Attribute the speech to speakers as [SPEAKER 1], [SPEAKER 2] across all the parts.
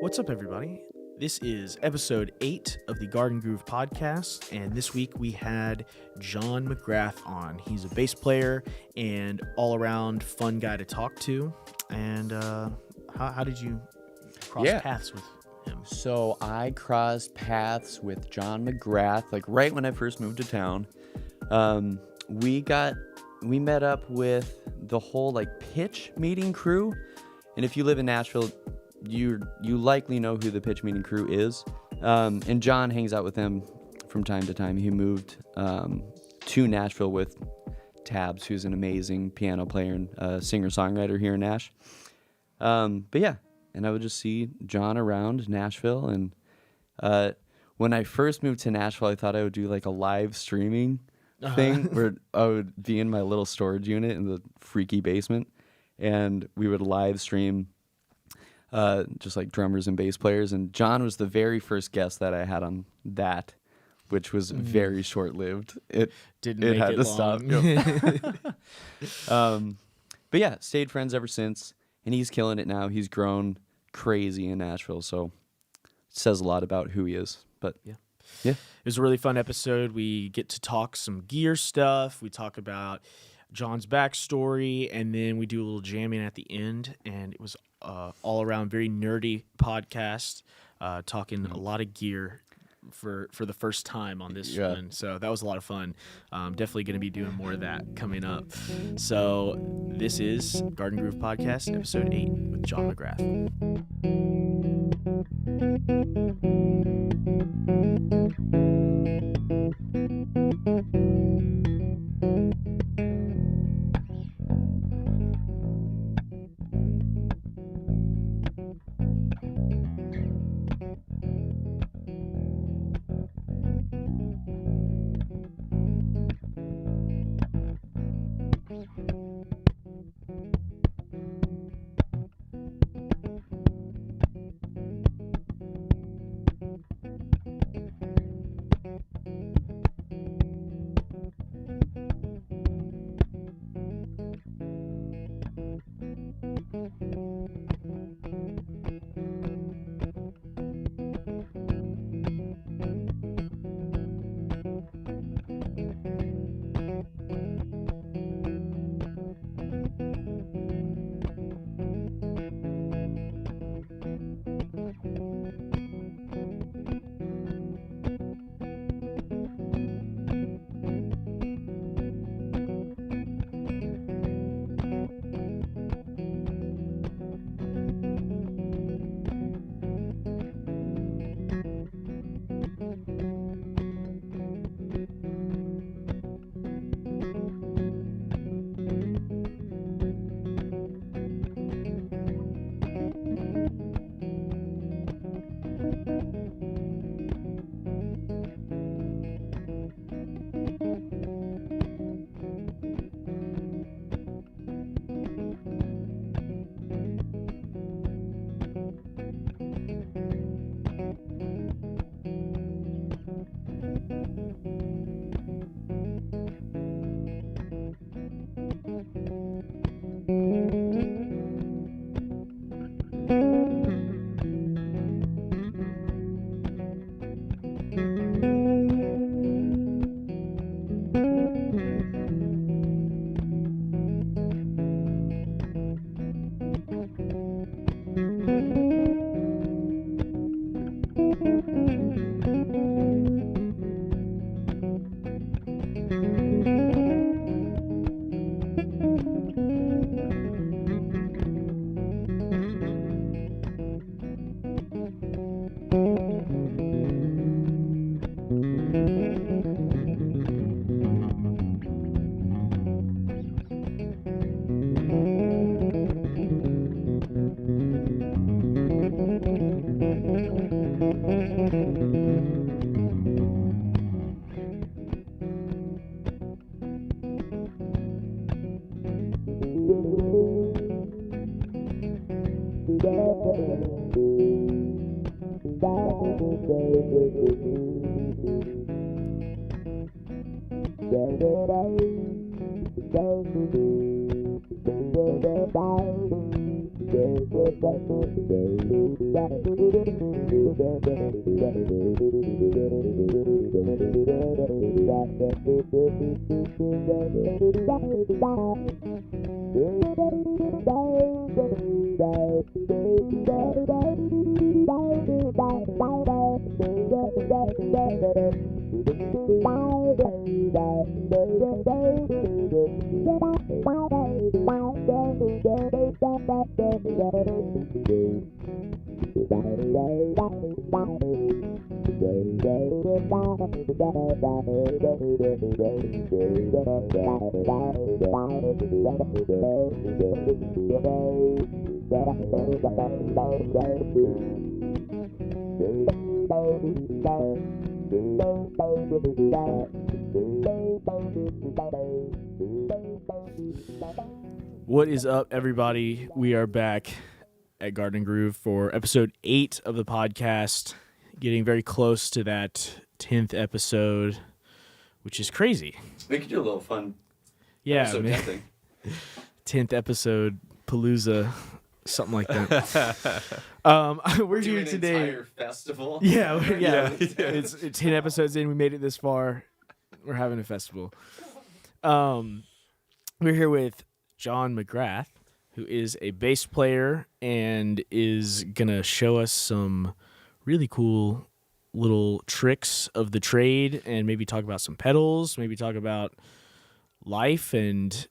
[SPEAKER 1] What's up, everybody? This is episode 8 of the Garden Groove podcast, and this week we had Jon McGrath on. He's a bass player and all-around fun guy to talk to. And how did you cross paths with him?
[SPEAKER 2] So I crossed paths with Jon McGrath, like right when I first moved to town. We met up with the whole like pitch meeting crew, and if you live in Nashville, you likely know who the pitch meeting crew is. And Jon hangs out with them from time to time. He moved to Nashville with Tabs, who's an amazing piano player and singer-songwriter here in Nash. But yeah, and I would just see Jon around Nashville. And when I first moved to Nashville, I thought I would do like a live streaming thing where I would be in my little storage unit in the freaky basement, and we would live stream just like drummers and bass players. And Jon was the very first guest that I had on that, which was very short-lived. It had to stop. But yeah, stayed friends ever since, and he's killing it now. He's grown crazy in Nashville, so it says a lot about who he is. But yeah.
[SPEAKER 1] It was a really fun episode. We get to talk some gear stuff. We talk about Jon's backstory, and then we do a little jamming at the end, and it was all around very nerdy podcast, talking a lot of gear for the first time on this one. So that was a lot of fun. Definitely going to be doing more of that coming up. So this is Garden Groove Podcast, episode 8 with Jon McGrath. What is up, everybody? We are back at Garden Groove for episode 8 of the podcast, getting very close to that 10th episode, which is crazy.
[SPEAKER 2] We could do a little fun.
[SPEAKER 1] Yeah,
[SPEAKER 2] episode
[SPEAKER 1] man.
[SPEAKER 2] testing.
[SPEAKER 1] 10th episode, Palooza, something like that. We're here
[SPEAKER 2] An
[SPEAKER 1] today.
[SPEAKER 2] entire festival.
[SPEAKER 1] Yeah. It's 10 episodes in. We made it this far. We're having a festival. We're here with Jon McGrath, who is a bass player and is going to show us some really cool little tricks of the trade and maybe talk about some pedals, maybe talk about life and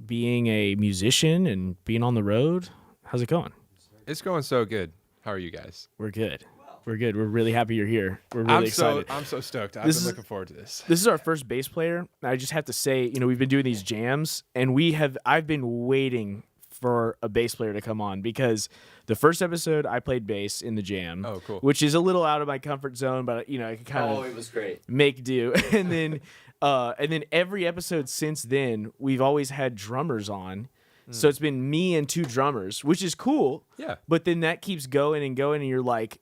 [SPEAKER 1] being a musician and being on the road. How's it going?
[SPEAKER 3] It's going so good. How are you guys?
[SPEAKER 1] We're good. We're good. We're really happy you're here. We're really excited.
[SPEAKER 3] I'm so stoked. I've
[SPEAKER 1] This
[SPEAKER 3] been
[SPEAKER 1] is-
[SPEAKER 3] looking forward to this.
[SPEAKER 1] This is our first bass player. I just have to say, we've been doing these jams, and I've been waiting for a bass player to come on because the first episode I played bass in the jam,
[SPEAKER 3] Oh, cool.
[SPEAKER 1] which is a little out of my comfort zone, but I can kind of
[SPEAKER 2] it was great.
[SPEAKER 1] make do. And then every episode since then, we've always had drummers on. So it's been me and 2 drummers, which is cool.
[SPEAKER 3] Yeah.
[SPEAKER 1] But then that keeps going and going, and you're like,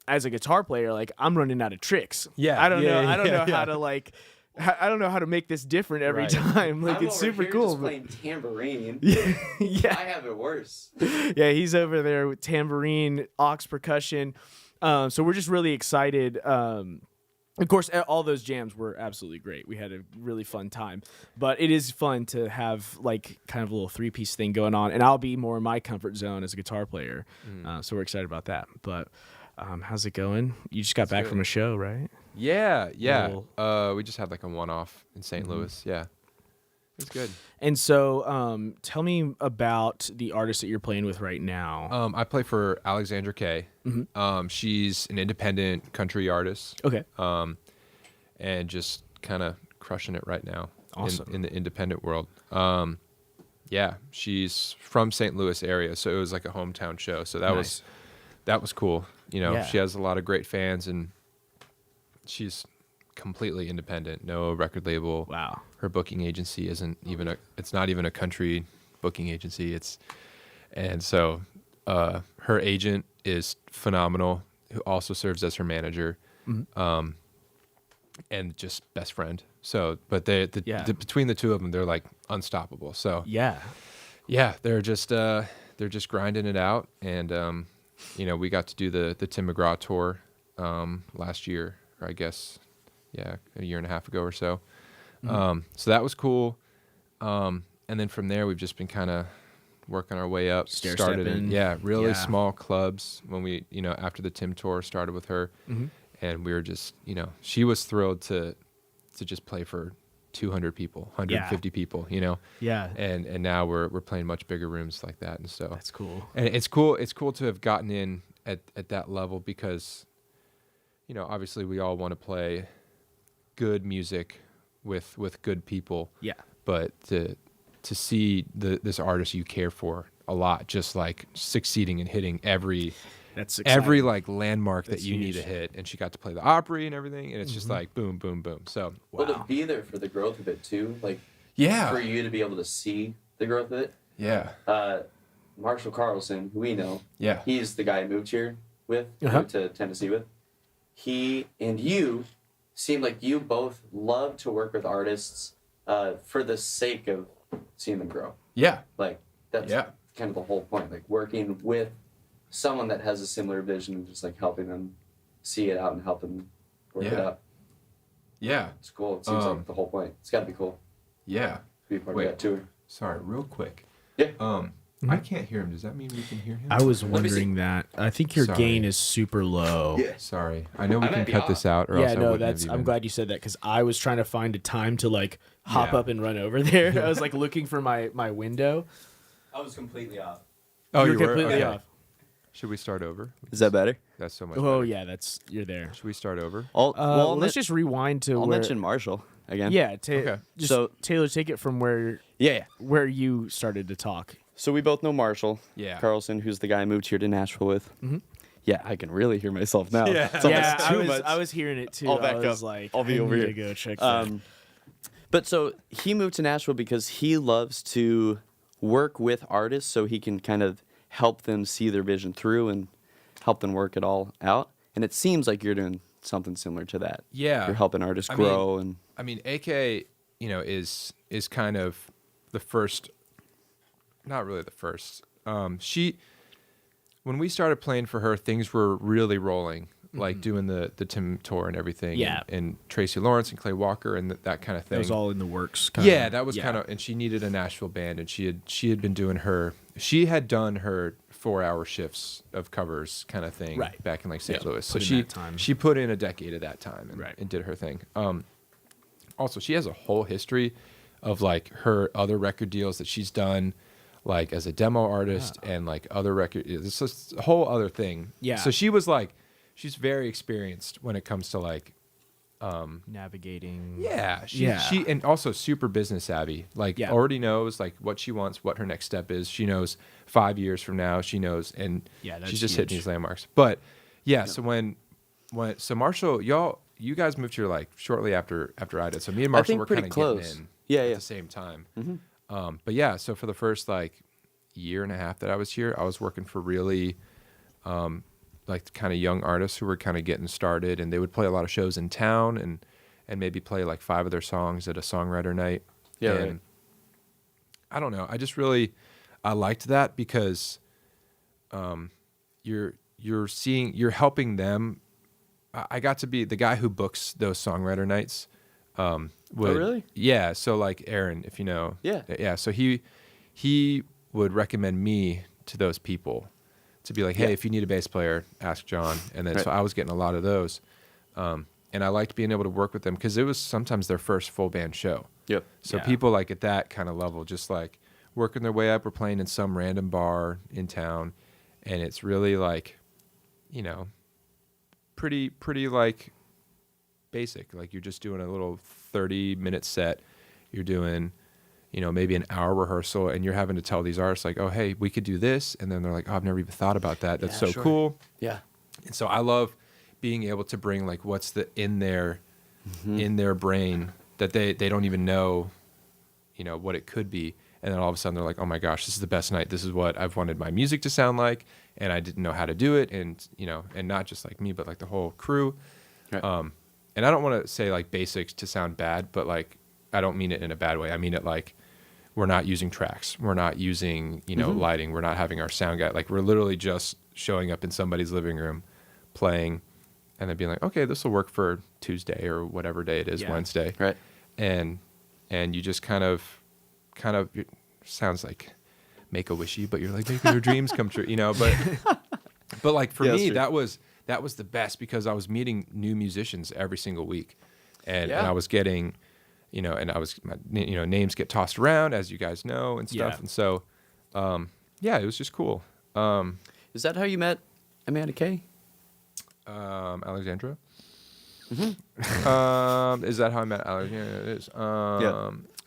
[SPEAKER 1] as a guitar player, like, I'm running out of tricks.
[SPEAKER 3] Yeah.
[SPEAKER 1] I don't know.
[SPEAKER 3] Yeah,
[SPEAKER 1] I don't know
[SPEAKER 3] yeah.
[SPEAKER 1] how to I don't know how to make this different every
[SPEAKER 3] Right.
[SPEAKER 1] time. Like,
[SPEAKER 2] I'm
[SPEAKER 1] it's
[SPEAKER 2] over
[SPEAKER 1] super
[SPEAKER 2] here
[SPEAKER 1] cool.
[SPEAKER 2] Just
[SPEAKER 1] but-
[SPEAKER 2] playing tambourine.
[SPEAKER 1] yeah.
[SPEAKER 2] I have it worse.
[SPEAKER 1] Yeah, he's over there with tambourine, aux percussion. So we're just really excited. Of course, all those jams were absolutely great. We had a really fun time. But it is fun to have kind of a little 3-piece thing going on. And I'll be more in my comfort zone as a guitar player. So we're excited about that. But how's it going? You just got back
[SPEAKER 3] good.
[SPEAKER 1] from a show, right?
[SPEAKER 3] Yeah.
[SPEAKER 1] Cool.
[SPEAKER 3] We just had like a one-off in St. Louis. Yeah. It was good.
[SPEAKER 1] And so tell me about the artist that you're playing with right now.
[SPEAKER 3] I play for Alexandra Kay. She's an independent country artist.
[SPEAKER 1] Okay.
[SPEAKER 3] And just kind of crushing it right now.
[SPEAKER 1] Awesome.
[SPEAKER 3] in the independent world. Yeah, she's from St. Louis area, so it was like a hometown show. So that was cool.
[SPEAKER 1] Yeah.
[SPEAKER 3] She has a lot of great fans, and she's completely independent. No record label.
[SPEAKER 1] Wow.
[SPEAKER 3] Her booking agency it's not even a country booking agency. And so her agent is phenomenal, who also serves as her manager. And just best friend. So, but between the two of them, they're like unstoppable. So
[SPEAKER 1] Yeah.
[SPEAKER 3] they're just grinding it out. And we got to do the Tim McGraw tour last year, or I guess, a year and a half ago or so. So that was cool. And then from there, we've just been kind of working our way up. Started in really small clubs when we, after the Tim tour, started with her. And we were just, she was thrilled to just play for 200 people, 150 people,
[SPEAKER 1] Yeah.
[SPEAKER 3] And now we're playing much bigger rooms like that. And so
[SPEAKER 1] That's cool.
[SPEAKER 3] and it's cool to have gotten in at that level because, obviously we all want to play good music with good people.
[SPEAKER 1] Yeah.
[SPEAKER 3] But to see this artist you care for a lot, just like succeeding and hitting every
[SPEAKER 1] That's
[SPEAKER 3] like landmark
[SPEAKER 1] That's
[SPEAKER 3] that you need
[SPEAKER 1] huge.
[SPEAKER 3] to hit, and she got to play the Opry and everything, and it's just like boom, boom, boom. So
[SPEAKER 2] Well, to be there for the growth of it too, like
[SPEAKER 3] yeah,
[SPEAKER 2] for you to be able to see the growth of it.
[SPEAKER 3] yeah,
[SPEAKER 2] Marshall Carlson, who we know,
[SPEAKER 3] yeah,
[SPEAKER 2] he's the guy I moved here with,
[SPEAKER 1] Uh-huh.
[SPEAKER 2] moved to Tennessee with. He and you seem like you both love to work with artists for the sake of seeing them grow.
[SPEAKER 3] yeah,
[SPEAKER 2] Like that's
[SPEAKER 3] Yeah.
[SPEAKER 2] kind of the whole point, like working with someone that has a similar vision and just like helping them see it out and help them work it out.
[SPEAKER 3] Yeah.
[SPEAKER 2] It's cool. It seems like the whole point. It's got to be cool.
[SPEAKER 3] Yeah.
[SPEAKER 2] To be a part of that tour.
[SPEAKER 3] Sorry, real quick.
[SPEAKER 2] Yeah.
[SPEAKER 3] I can't hear him. Does that mean we can hear him?
[SPEAKER 1] I was wondering that. I think your
[SPEAKER 3] Sorry.
[SPEAKER 1] gain is super low.
[SPEAKER 2] Yeah.
[SPEAKER 3] Sorry. I know we
[SPEAKER 2] I
[SPEAKER 3] can
[SPEAKER 2] might be
[SPEAKER 3] cut
[SPEAKER 2] off.
[SPEAKER 3] this out, or else
[SPEAKER 1] Yeah,
[SPEAKER 3] I
[SPEAKER 1] no,
[SPEAKER 3] wouldn't have
[SPEAKER 1] I'm
[SPEAKER 3] even-
[SPEAKER 1] glad you said that because I was trying to find a time to like hop
[SPEAKER 3] Yeah.
[SPEAKER 1] up and run over there. I was like looking for my window.
[SPEAKER 4] I was completely off.
[SPEAKER 3] Oh,
[SPEAKER 1] you
[SPEAKER 3] you
[SPEAKER 1] were
[SPEAKER 3] were
[SPEAKER 1] completely
[SPEAKER 3] Okay.
[SPEAKER 1] off.
[SPEAKER 3] Should we start over?
[SPEAKER 2] Is that better?
[SPEAKER 3] That's so much.
[SPEAKER 1] Oh
[SPEAKER 3] better.
[SPEAKER 1] yeah, you're there.
[SPEAKER 3] Should we start over?
[SPEAKER 1] Let's just rewind to
[SPEAKER 2] I'll
[SPEAKER 1] where.
[SPEAKER 2] mention Marshall again.
[SPEAKER 1] Yeah,
[SPEAKER 3] Okay.
[SPEAKER 1] just
[SPEAKER 2] So-
[SPEAKER 1] Taylor, take it from where
[SPEAKER 2] Yeah.
[SPEAKER 1] you started to talk.
[SPEAKER 2] So we both know Marshall
[SPEAKER 3] Yeah.
[SPEAKER 2] Carlson, who's the guy I moved here to Nashville with.
[SPEAKER 1] Mhm.
[SPEAKER 2] Yeah, I can really hear myself now.
[SPEAKER 3] Yeah.
[SPEAKER 2] It's almost
[SPEAKER 1] Yeah,
[SPEAKER 2] too much.
[SPEAKER 1] I was hearing it too.
[SPEAKER 2] I'll back
[SPEAKER 1] I was
[SPEAKER 2] up.
[SPEAKER 1] like,
[SPEAKER 2] I'll be
[SPEAKER 1] I
[SPEAKER 2] over
[SPEAKER 1] need
[SPEAKER 2] here.
[SPEAKER 1] to go check that.
[SPEAKER 2] But so he moved to Nashville because he loves to work with artists so he can kind of help them see their vision through and help them work it all out. And it seems like you're doing something similar to that.
[SPEAKER 3] Yeah.
[SPEAKER 2] You're helping artists
[SPEAKER 3] I mean-
[SPEAKER 2] grow and
[SPEAKER 3] I mean, AK, is kind of the first. Not really the first. When we started playing for her, things were really rolling, like doing the Tim tour and everything.
[SPEAKER 1] Yeah.
[SPEAKER 3] And Tracy Lawrence and Clay Walker and that kind of thing.
[SPEAKER 1] That was all in the works.
[SPEAKER 3] Yeah, that was kind of, and she needed a Nashville band, and she had been doing she had done her 4-hour shifts of covers kind of thing
[SPEAKER 1] Right.
[SPEAKER 3] back in like St.
[SPEAKER 1] Yeah,
[SPEAKER 3] Louis. So
[SPEAKER 1] put in that time.
[SPEAKER 3] she put in a decade of that time and,
[SPEAKER 1] Right.
[SPEAKER 3] and did her thing. Also, she has a whole history of like her other record deals that she's done, like as a demo artist and like other record. It's just a whole other thing.
[SPEAKER 1] Yeah.
[SPEAKER 3] So she's very experienced when it comes to like.
[SPEAKER 1] navigating.
[SPEAKER 3] Yeah,
[SPEAKER 1] Yeah.
[SPEAKER 3] she and also super business savvy. Like
[SPEAKER 1] Yeah.
[SPEAKER 3] already knows like what she wants, what her next step is. She knows 5 years from now. She knows, and
[SPEAKER 1] Yeah, that's
[SPEAKER 3] she's just hitting
[SPEAKER 1] huge.
[SPEAKER 3] these landmarks. But yeah, so when so Marshall, you guys moved here like shortly after I did. So me and Marshall
[SPEAKER 2] think
[SPEAKER 3] were
[SPEAKER 2] pretty
[SPEAKER 3] kind of
[SPEAKER 2] close.
[SPEAKER 3] getting in
[SPEAKER 2] Yeah,
[SPEAKER 3] at
[SPEAKER 2] yeah.
[SPEAKER 3] the same time. But yeah, so for the first like year and a half that I was here, I was working for really like kind of young artists who were kind of getting started, and they would play a lot of shows in town and maybe play like 5 of their songs at a songwriter night.
[SPEAKER 2] Yeah,
[SPEAKER 3] and
[SPEAKER 2] right.
[SPEAKER 3] I don't know. I liked that because you're helping them. I got to be the guy who books those songwriter nights.
[SPEAKER 2] really?
[SPEAKER 3] Yeah. So like Aaron, if you know.
[SPEAKER 2] Yeah.
[SPEAKER 3] Yeah. So he would recommend me to those people to be like, hey, if you need a bass player, ask John. And then so I was getting a lot of those. And I liked being able to work with them because it was sometimes their first full band show.
[SPEAKER 2] Yep.
[SPEAKER 3] So
[SPEAKER 1] Yeah.
[SPEAKER 3] people like at that kind of level, just like working their way up, or playing in some random bar in town, and it's really like, pretty like basic. Like you're just doing a little 30-minute set. You're doing, maybe an hour rehearsal, and you're having to tell these artists like, oh, hey, we could do this, and then they're like, oh, I've never even thought about that. That's
[SPEAKER 2] Yeah,
[SPEAKER 3] so
[SPEAKER 2] sure.
[SPEAKER 3] cool.
[SPEAKER 2] Yeah.
[SPEAKER 3] And so I love being able to bring like what's in their brain that they don't even know, what it could be. And then all of a sudden they're like, oh my gosh, this is the best night. This is what I've wanted my music to sound like. And I didn't know how to do it. And, and not just like me, but like the whole crew.
[SPEAKER 2] Right.
[SPEAKER 3] And I don't want to say like basics to sound bad, but like, I don't mean it in a bad way. I mean it like, we're not using tracks. We're not using, lighting. We're not having our sound guy. Like we're literally just showing up in somebody's living room, playing, and then being like, okay, this will work for Tuesday or whatever day it is,
[SPEAKER 1] Yeah.
[SPEAKER 3] Wednesday.
[SPEAKER 2] Right.
[SPEAKER 3] And you just kind of it sounds like make-a-wishy, but you're like making your dreams come true, but like for
[SPEAKER 2] Yeah,
[SPEAKER 3] me,
[SPEAKER 2] that's
[SPEAKER 3] that was the best because I was meeting new musicians every single week. And
[SPEAKER 2] Yeah.
[SPEAKER 3] I was getting, and I was, names get tossed around, as you guys know, and stuff.
[SPEAKER 1] Yeah.
[SPEAKER 3] And so, it was just cool.
[SPEAKER 2] Is that how you met Amanda Kay?
[SPEAKER 3] Alexandra.
[SPEAKER 2] Mm-hmm.
[SPEAKER 3] Is that how I met Alexandra? It is.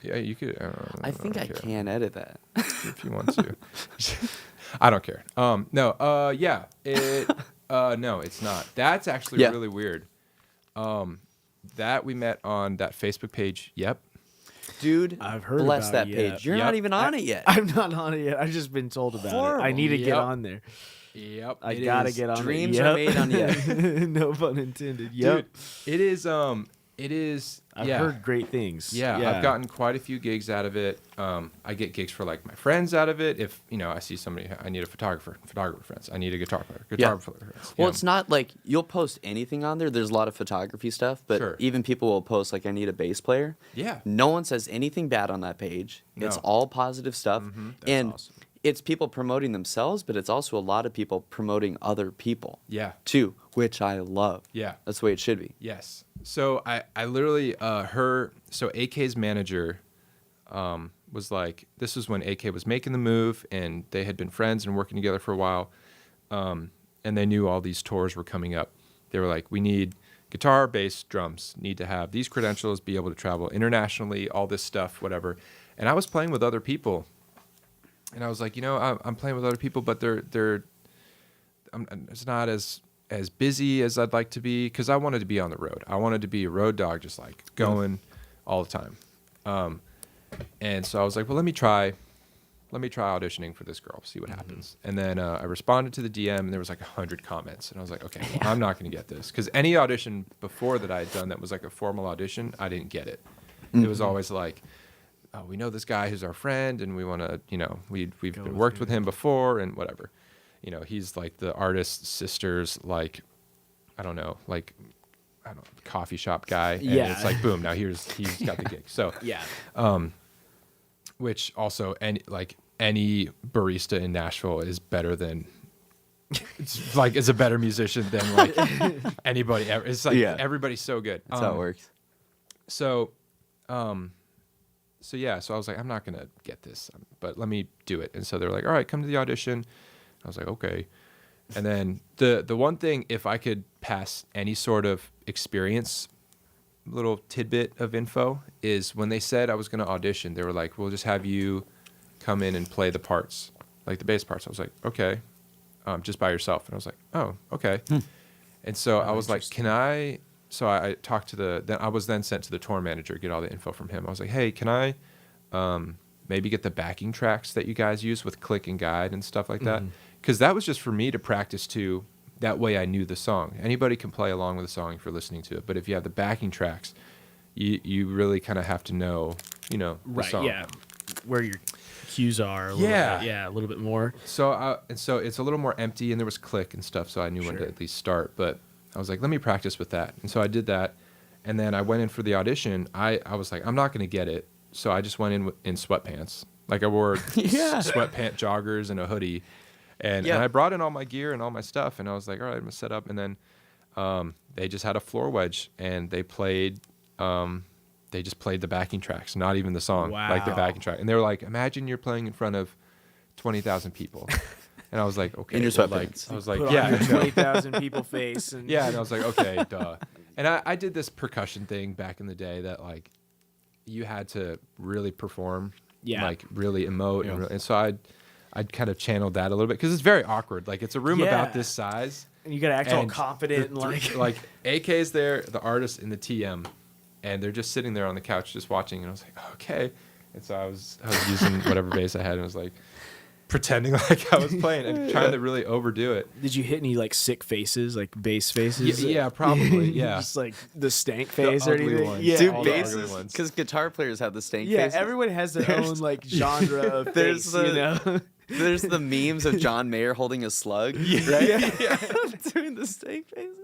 [SPEAKER 3] Yeah, you could.
[SPEAKER 2] I think I
[SPEAKER 3] don't care
[SPEAKER 2] can edit that.
[SPEAKER 3] if you want to. I don't care. No. Yeah. No, it's not. That's actually
[SPEAKER 2] Yeah.
[SPEAKER 3] really weird. That we met on that Facebook page. Yep.
[SPEAKER 2] Dude,
[SPEAKER 1] I've heard
[SPEAKER 2] bless
[SPEAKER 1] about
[SPEAKER 2] that
[SPEAKER 1] it,
[SPEAKER 2] page.
[SPEAKER 1] yeah.
[SPEAKER 2] You're
[SPEAKER 3] Yep.
[SPEAKER 2] not even on it yet.
[SPEAKER 1] I'm not on it yet. I've just been told about it. I
[SPEAKER 2] Horrible.
[SPEAKER 1] need to get
[SPEAKER 3] Yep.
[SPEAKER 1] on there.
[SPEAKER 3] Yep.
[SPEAKER 1] I
[SPEAKER 3] it
[SPEAKER 1] gotta
[SPEAKER 3] is.
[SPEAKER 1] get on
[SPEAKER 2] Dreams
[SPEAKER 1] it.
[SPEAKER 2] are made on the
[SPEAKER 1] No pun intended. Yep.
[SPEAKER 3] Dude, it is It is.
[SPEAKER 1] I've
[SPEAKER 3] yeah.
[SPEAKER 1] heard great things.
[SPEAKER 3] Yeah, I've gotten quite a few gigs out of it. I get gigs for like my friends out of it. If I see somebody, I need a photographer friends. I need a guitar player, player friends.
[SPEAKER 2] Well, it's not like you'll post anything on there. There's a lot of photography stuff, but
[SPEAKER 3] Sure.
[SPEAKER 2] even people will post like, I need a bass player.
[SPEAKER 3] Yeah.
[SPEAKER 2] No one says anything bad on that page.
[SPEAKER 3] No.
[SPEAKER 2] It's all positive stuff. And
[SPEAKER 1] awesome.
[SPEAKER 2] it's people promoting themselves, but it's also a lot of people promoting other people
[SPEAKER 3] Yeah.
[SPEAKER 2] too, which I love.
[SPEAKER 3] Yeah.
[SPEAKER 2] That's the way it should be.
[SPEAKER 3] Yes. So I literally so AK's manager was like, this was when AK was making the move, and they had been friends and working together for a while, and they knew all these tours were coming up. They were like, we need guitar, bass, drums, need to have these credentials, be able to travel internationally, all this stuff, whatever. And I was playing with other people, and I was like, I'm playing with other people, but it's not as busy as I'd like to be, because I wanted to be on the road. I wanted to be a road dog, just like going all the time. And so I was like, well, let me try auditioning for this girl, see what happens. And then I responded to the DM, and there was like 100 comments, and I was like, okay, well, I'm not going to get this, because any audition before that I had done that was like a formal audition, I didn't get it. It was always like, oh, we know this guy who's our friend, and we want to, we've worked with him before, and whatever. He's like the artist's sister's, like, I don't know, coffee shop guy. And it's like, boom, now he's got the gig. So,
[SPEAKER 1] Yeah.
[SPEAKER 3] Which also, any barista in Nashville is better than, is a better musician than like anybody ever. It's like, everybody's so good.
[SPEAKER 2] That's how it works.
[SPEAKER 3] So I was like, I'm not going to get this, but let me do it. And so they're like, all right, come to the audition. I was like, okay. And then the one thing, if I could pass any sort of experience, little tidbit of info, is when they said I was going to audition, they were like, we'll just have you come in and play the parts, like the bass parts. I was like, okay, just by yourself. And I was like, oh, okay. And so I was like, so I talked to I was then sent to the tour manager, get all the info from him. I was like, hey, can I maybe get the backing tracks that you guys use with click and guide and stuff like that? Because that was just for me to practice to. That way I knew the song. Anybody can play along with the song if you're listening to it. But if you have the backing tracks, you really kind of have to know, the song.
[SPEAKER 1] Yeah, where your cues are. A little bit, a little bit more.
[SPEAKER 3] So it's a little more empty, and there was click and stuff, so I knew when to at least start. But I was like, let me practice with that. And so I did that, and then I went in for the audition. I was like, I'm not going to get it. So I just went in sweatpants. Like I wore sweatpant joggers and a hoodie. And I brought in all my gear and all my stuff, and I was like, all right, I'm going to set up. And then they just had a floor wedge, and they just played the backing tracks, not even the song, like the backing track. And they were like, imagine you're playing in front of 20,000 people. And I was like, okay.
[SPEAKER 2] In your sweatpants.
[SPEAKER 3] I was like,
[SPEAKER 1] Put on your 20,000 people face. And
[SPEAKER 3] and I was like, okay, duh. And I did this percussion thing back in the day that, like, you had to really perform, like, really emote. And so I'd kind of channeled that a little bit, because it's very awkward. Like, it's a room about this size.
[SPEAKER 1] And you got to act all confident and
[SPEAKER 3] like AK's there, the artist and the TM, and they're just sitting there on the couch just watching. And I was like, okay. And so I was using whatever bass I had, and I was like pretending like I was playing and trying to really overdo it.
[SPEAKER 1] Did you hit any like sick faces, like bass faces?
[SPEAKER 3] Yeah, probably. Yeah,
[SPEAKER 1] just like the stank face or
[SPEAKER 3] ugly
[SPEAKER 1] anything.
[SPEAKER 3] ones.
[SPEAKER 1] Yeah,
[SPEAKER 2] Dude,
[SPEAKER 3] all the
[SPEAKER 2] basses,
[SPEAKER 3] ugly ones.
[SPEAKER 2] because guitar players have the stank
[SPEAKER 1] yeah.
[SPEAKER 2] faces.
[SPEAKER 1] Everyone has their own like genre of
[SPEAKER 2] there's
[SPEAKER 1] face.
[SPEAKER 2] There's the memes of John Mayer holding a slug, right? Doing the stank faces.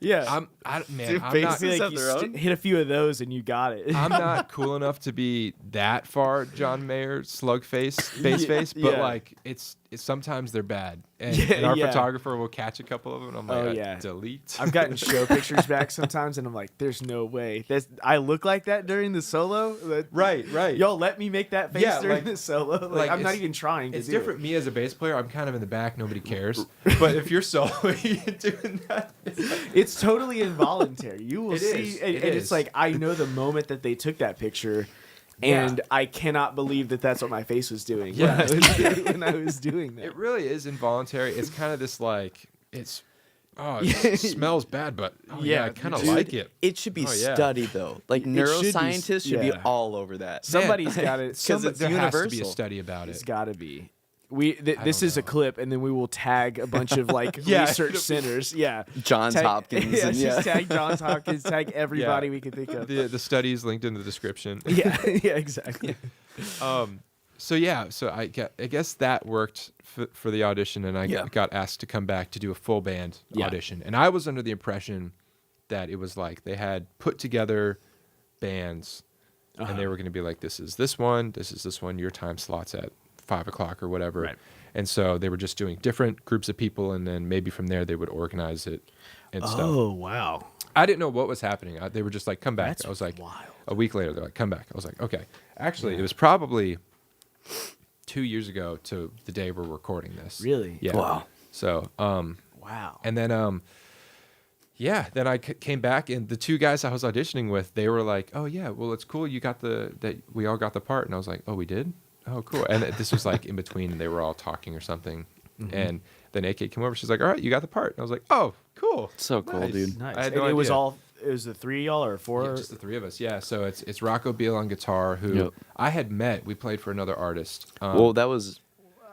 [SPEAKER 1] Yeah,
[SPEAKER 3] I'm
[SPEAKER 2] Dude,
[SPEAKER 3] not.
[SPEAKER 2] faces
[SPEAKER 1] like
[SPEAKER 2] have
[SPEAKER 1] you
[SPEAKER 2] their own.
[SPEAKER 1] hit a few of those and you got it.
[SPEAKER 3] I'm not cool enough to be that far John Mayer slug face, bass face, but like it's sometimes they're bad, and our photographer will catch a couple of them. And I'm like, delete.
[SPEAKER 1] I've gotten show pictures back sometimes, and I'm like, "There's no way I look like that during the solo."
[SPEAKER 3] Right.
[SPEAKER 1] Y'all let me make that face during the solo. Like I'm not even trying.
[SPEAKER 3] It's different. Me as a bass player, I'm kind of in the back. Nobody cares. But if you're soloing doing that,
[SPEAKER 1] it's totally involuntary. You will
[SPEAKER 3] It
[SPEAKER 1] see,
[SPEAKER 3] is.
[SPEAKER 1] and it's like I know the moment that they took that picture. And I cannot believe that that's what my face was doing when I was doing that.
[SPEAKER 3] It really is involuntary. It's kind of this like it smells bad, but I kind of like it.
[SPEAKER 2] It should be studied though. Like neuroscientists should be all over that.
[SPEAKER 1] Somebody's got it
[SPEAKER 2] because it's
[SPEAKER 3] There
[SPEAKER 2] universal.
[SPEAKER 3] has to be a study about it.
[SPEAKER 1] It's got to be. This is a clip, and then we will tag a bunch of like research centers. Yeah,
[SPEAKER 2] Johns Hopkins.
[SPEAKER 1] Yeah,
[SPEAKER 2] and,
[SPEAKER 1] just tag Johns Hopkins. Tag everybody we can think of.
[SPEAKER 3] The studies linked in the description.
[SPEAKER 1] Yeah, exactly.
[SPEAKER 3] So I guess that worked for the audition, and I got asked to come back to do a full band audition. And I was under the impression that it was like they had put together bands, and they were going to be like, this is this one, your time slot's at 5 o'clock or whatever.
[SPEAKER 1] Right.
[SPEAKER 3] And so they were just doing different groups of people, and then maybe from there they would organize it and stuff.
[SPEAKER 1] Oh, wow.
[SPEAKER 3] I didn't know what was happening. They were just like, come back.
[SPEAKER 1] That's
[SPEAKER 3] I was like,
[SPEAKER 1] wild.
[SPEAKER 3] A week later, they're like, come back. I was like, okay. Actually, it was probably 2 years ago to the day we're recording this.
[SPEAKER 1] Really?
[SPEAKER 3] Yeah.
[SPEAKER 2] Wow.
[SPEAKER 3] So,
[SPEAKER 1] Wow.
[SPEAKER 3] and then, then I came back, and the two guys I was auditioning with, they were like, oh yeah, well, it's cool. You got that we all got the part. And I was like, oh, we did? Oh, cool. And this was like in between, and they were all talking or something. Mm-hmm. And then AK came over. She's like, all right, you got the part. And I was like, oh, cool.
[SPEAKER 2] So cool,
[SPEAKER 3] Nice.
[SPEAKER 2] dude.
[SPEAKER 1] Nice.
[SPEAKER 3] I had
[SPEAKER 1] And
[SPEAKER 3] no
[SPEAKER 1] it was
[SPEAKER 3] idea.
[SPEAKER 1] it was the three of y'all or four?
[SPEAKER 3] Yeah, just the three of us. Yeah. So it's Rocco Beal on guitar, who I had met. We played for another artist.
[SPEAKER 2] Well,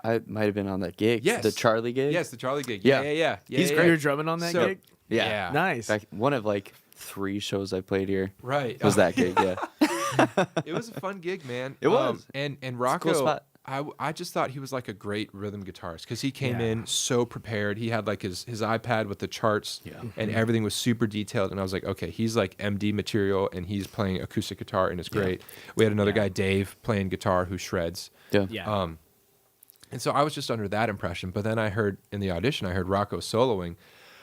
[SPEAKER 2] I might have been on that gig.
[SPEAKER 3] Yes.
[SPEAKER 2] The Charlie gig.
[SPEAKER 3] Yes, the Charlie gig.
[SPEAKER 2] Yeah.
[SPEAKER 3] Yeah.
[SPEAKER 1] He's
[SPEAKER 3] yeah,
[SPEAKER 1] great.
[SPEAKER 3] yeah.
[SPEAKER 1] You're drumming on that
[SPEAKER 3] So-
[SPEAKER 1] gig?
[SPEAKER 2] Yeah.
[SPEAKER 1] Nice.
[SPEAKER 2] Like one of like 3 shows I played here
[SPEAKER 3] Right.
[SPEAKER 2] was that gig. Yeah.
[SPEAKER 3] It was a fun gig, man.
[SPEAKER 2] It was.
[SPEAKER 3] And
[SPEAKER 2] It's a
[SPEAKER 3] Rocco,
[SPEAKER 2] cool spot.
[SPEAKER 3] I just thought he was like a great rhythm guitarist because he came
[SPEAKER 1] Yeah.
[SPEAKER 3] in so prepared. He had like his iPad with the charts, and everything was super detailed. And I was like, okay, he's like MD material, and he's playing acoustic guitar, and it's great. We had another guy, Dave, playing guitar who shreds.
[SPEAKER 2] Yeah.
[SPEAKER 1] Yeah.
[SPEAKER 3] And so I was just under that impression. But then I heard in the audition, I heard Rocco soloing.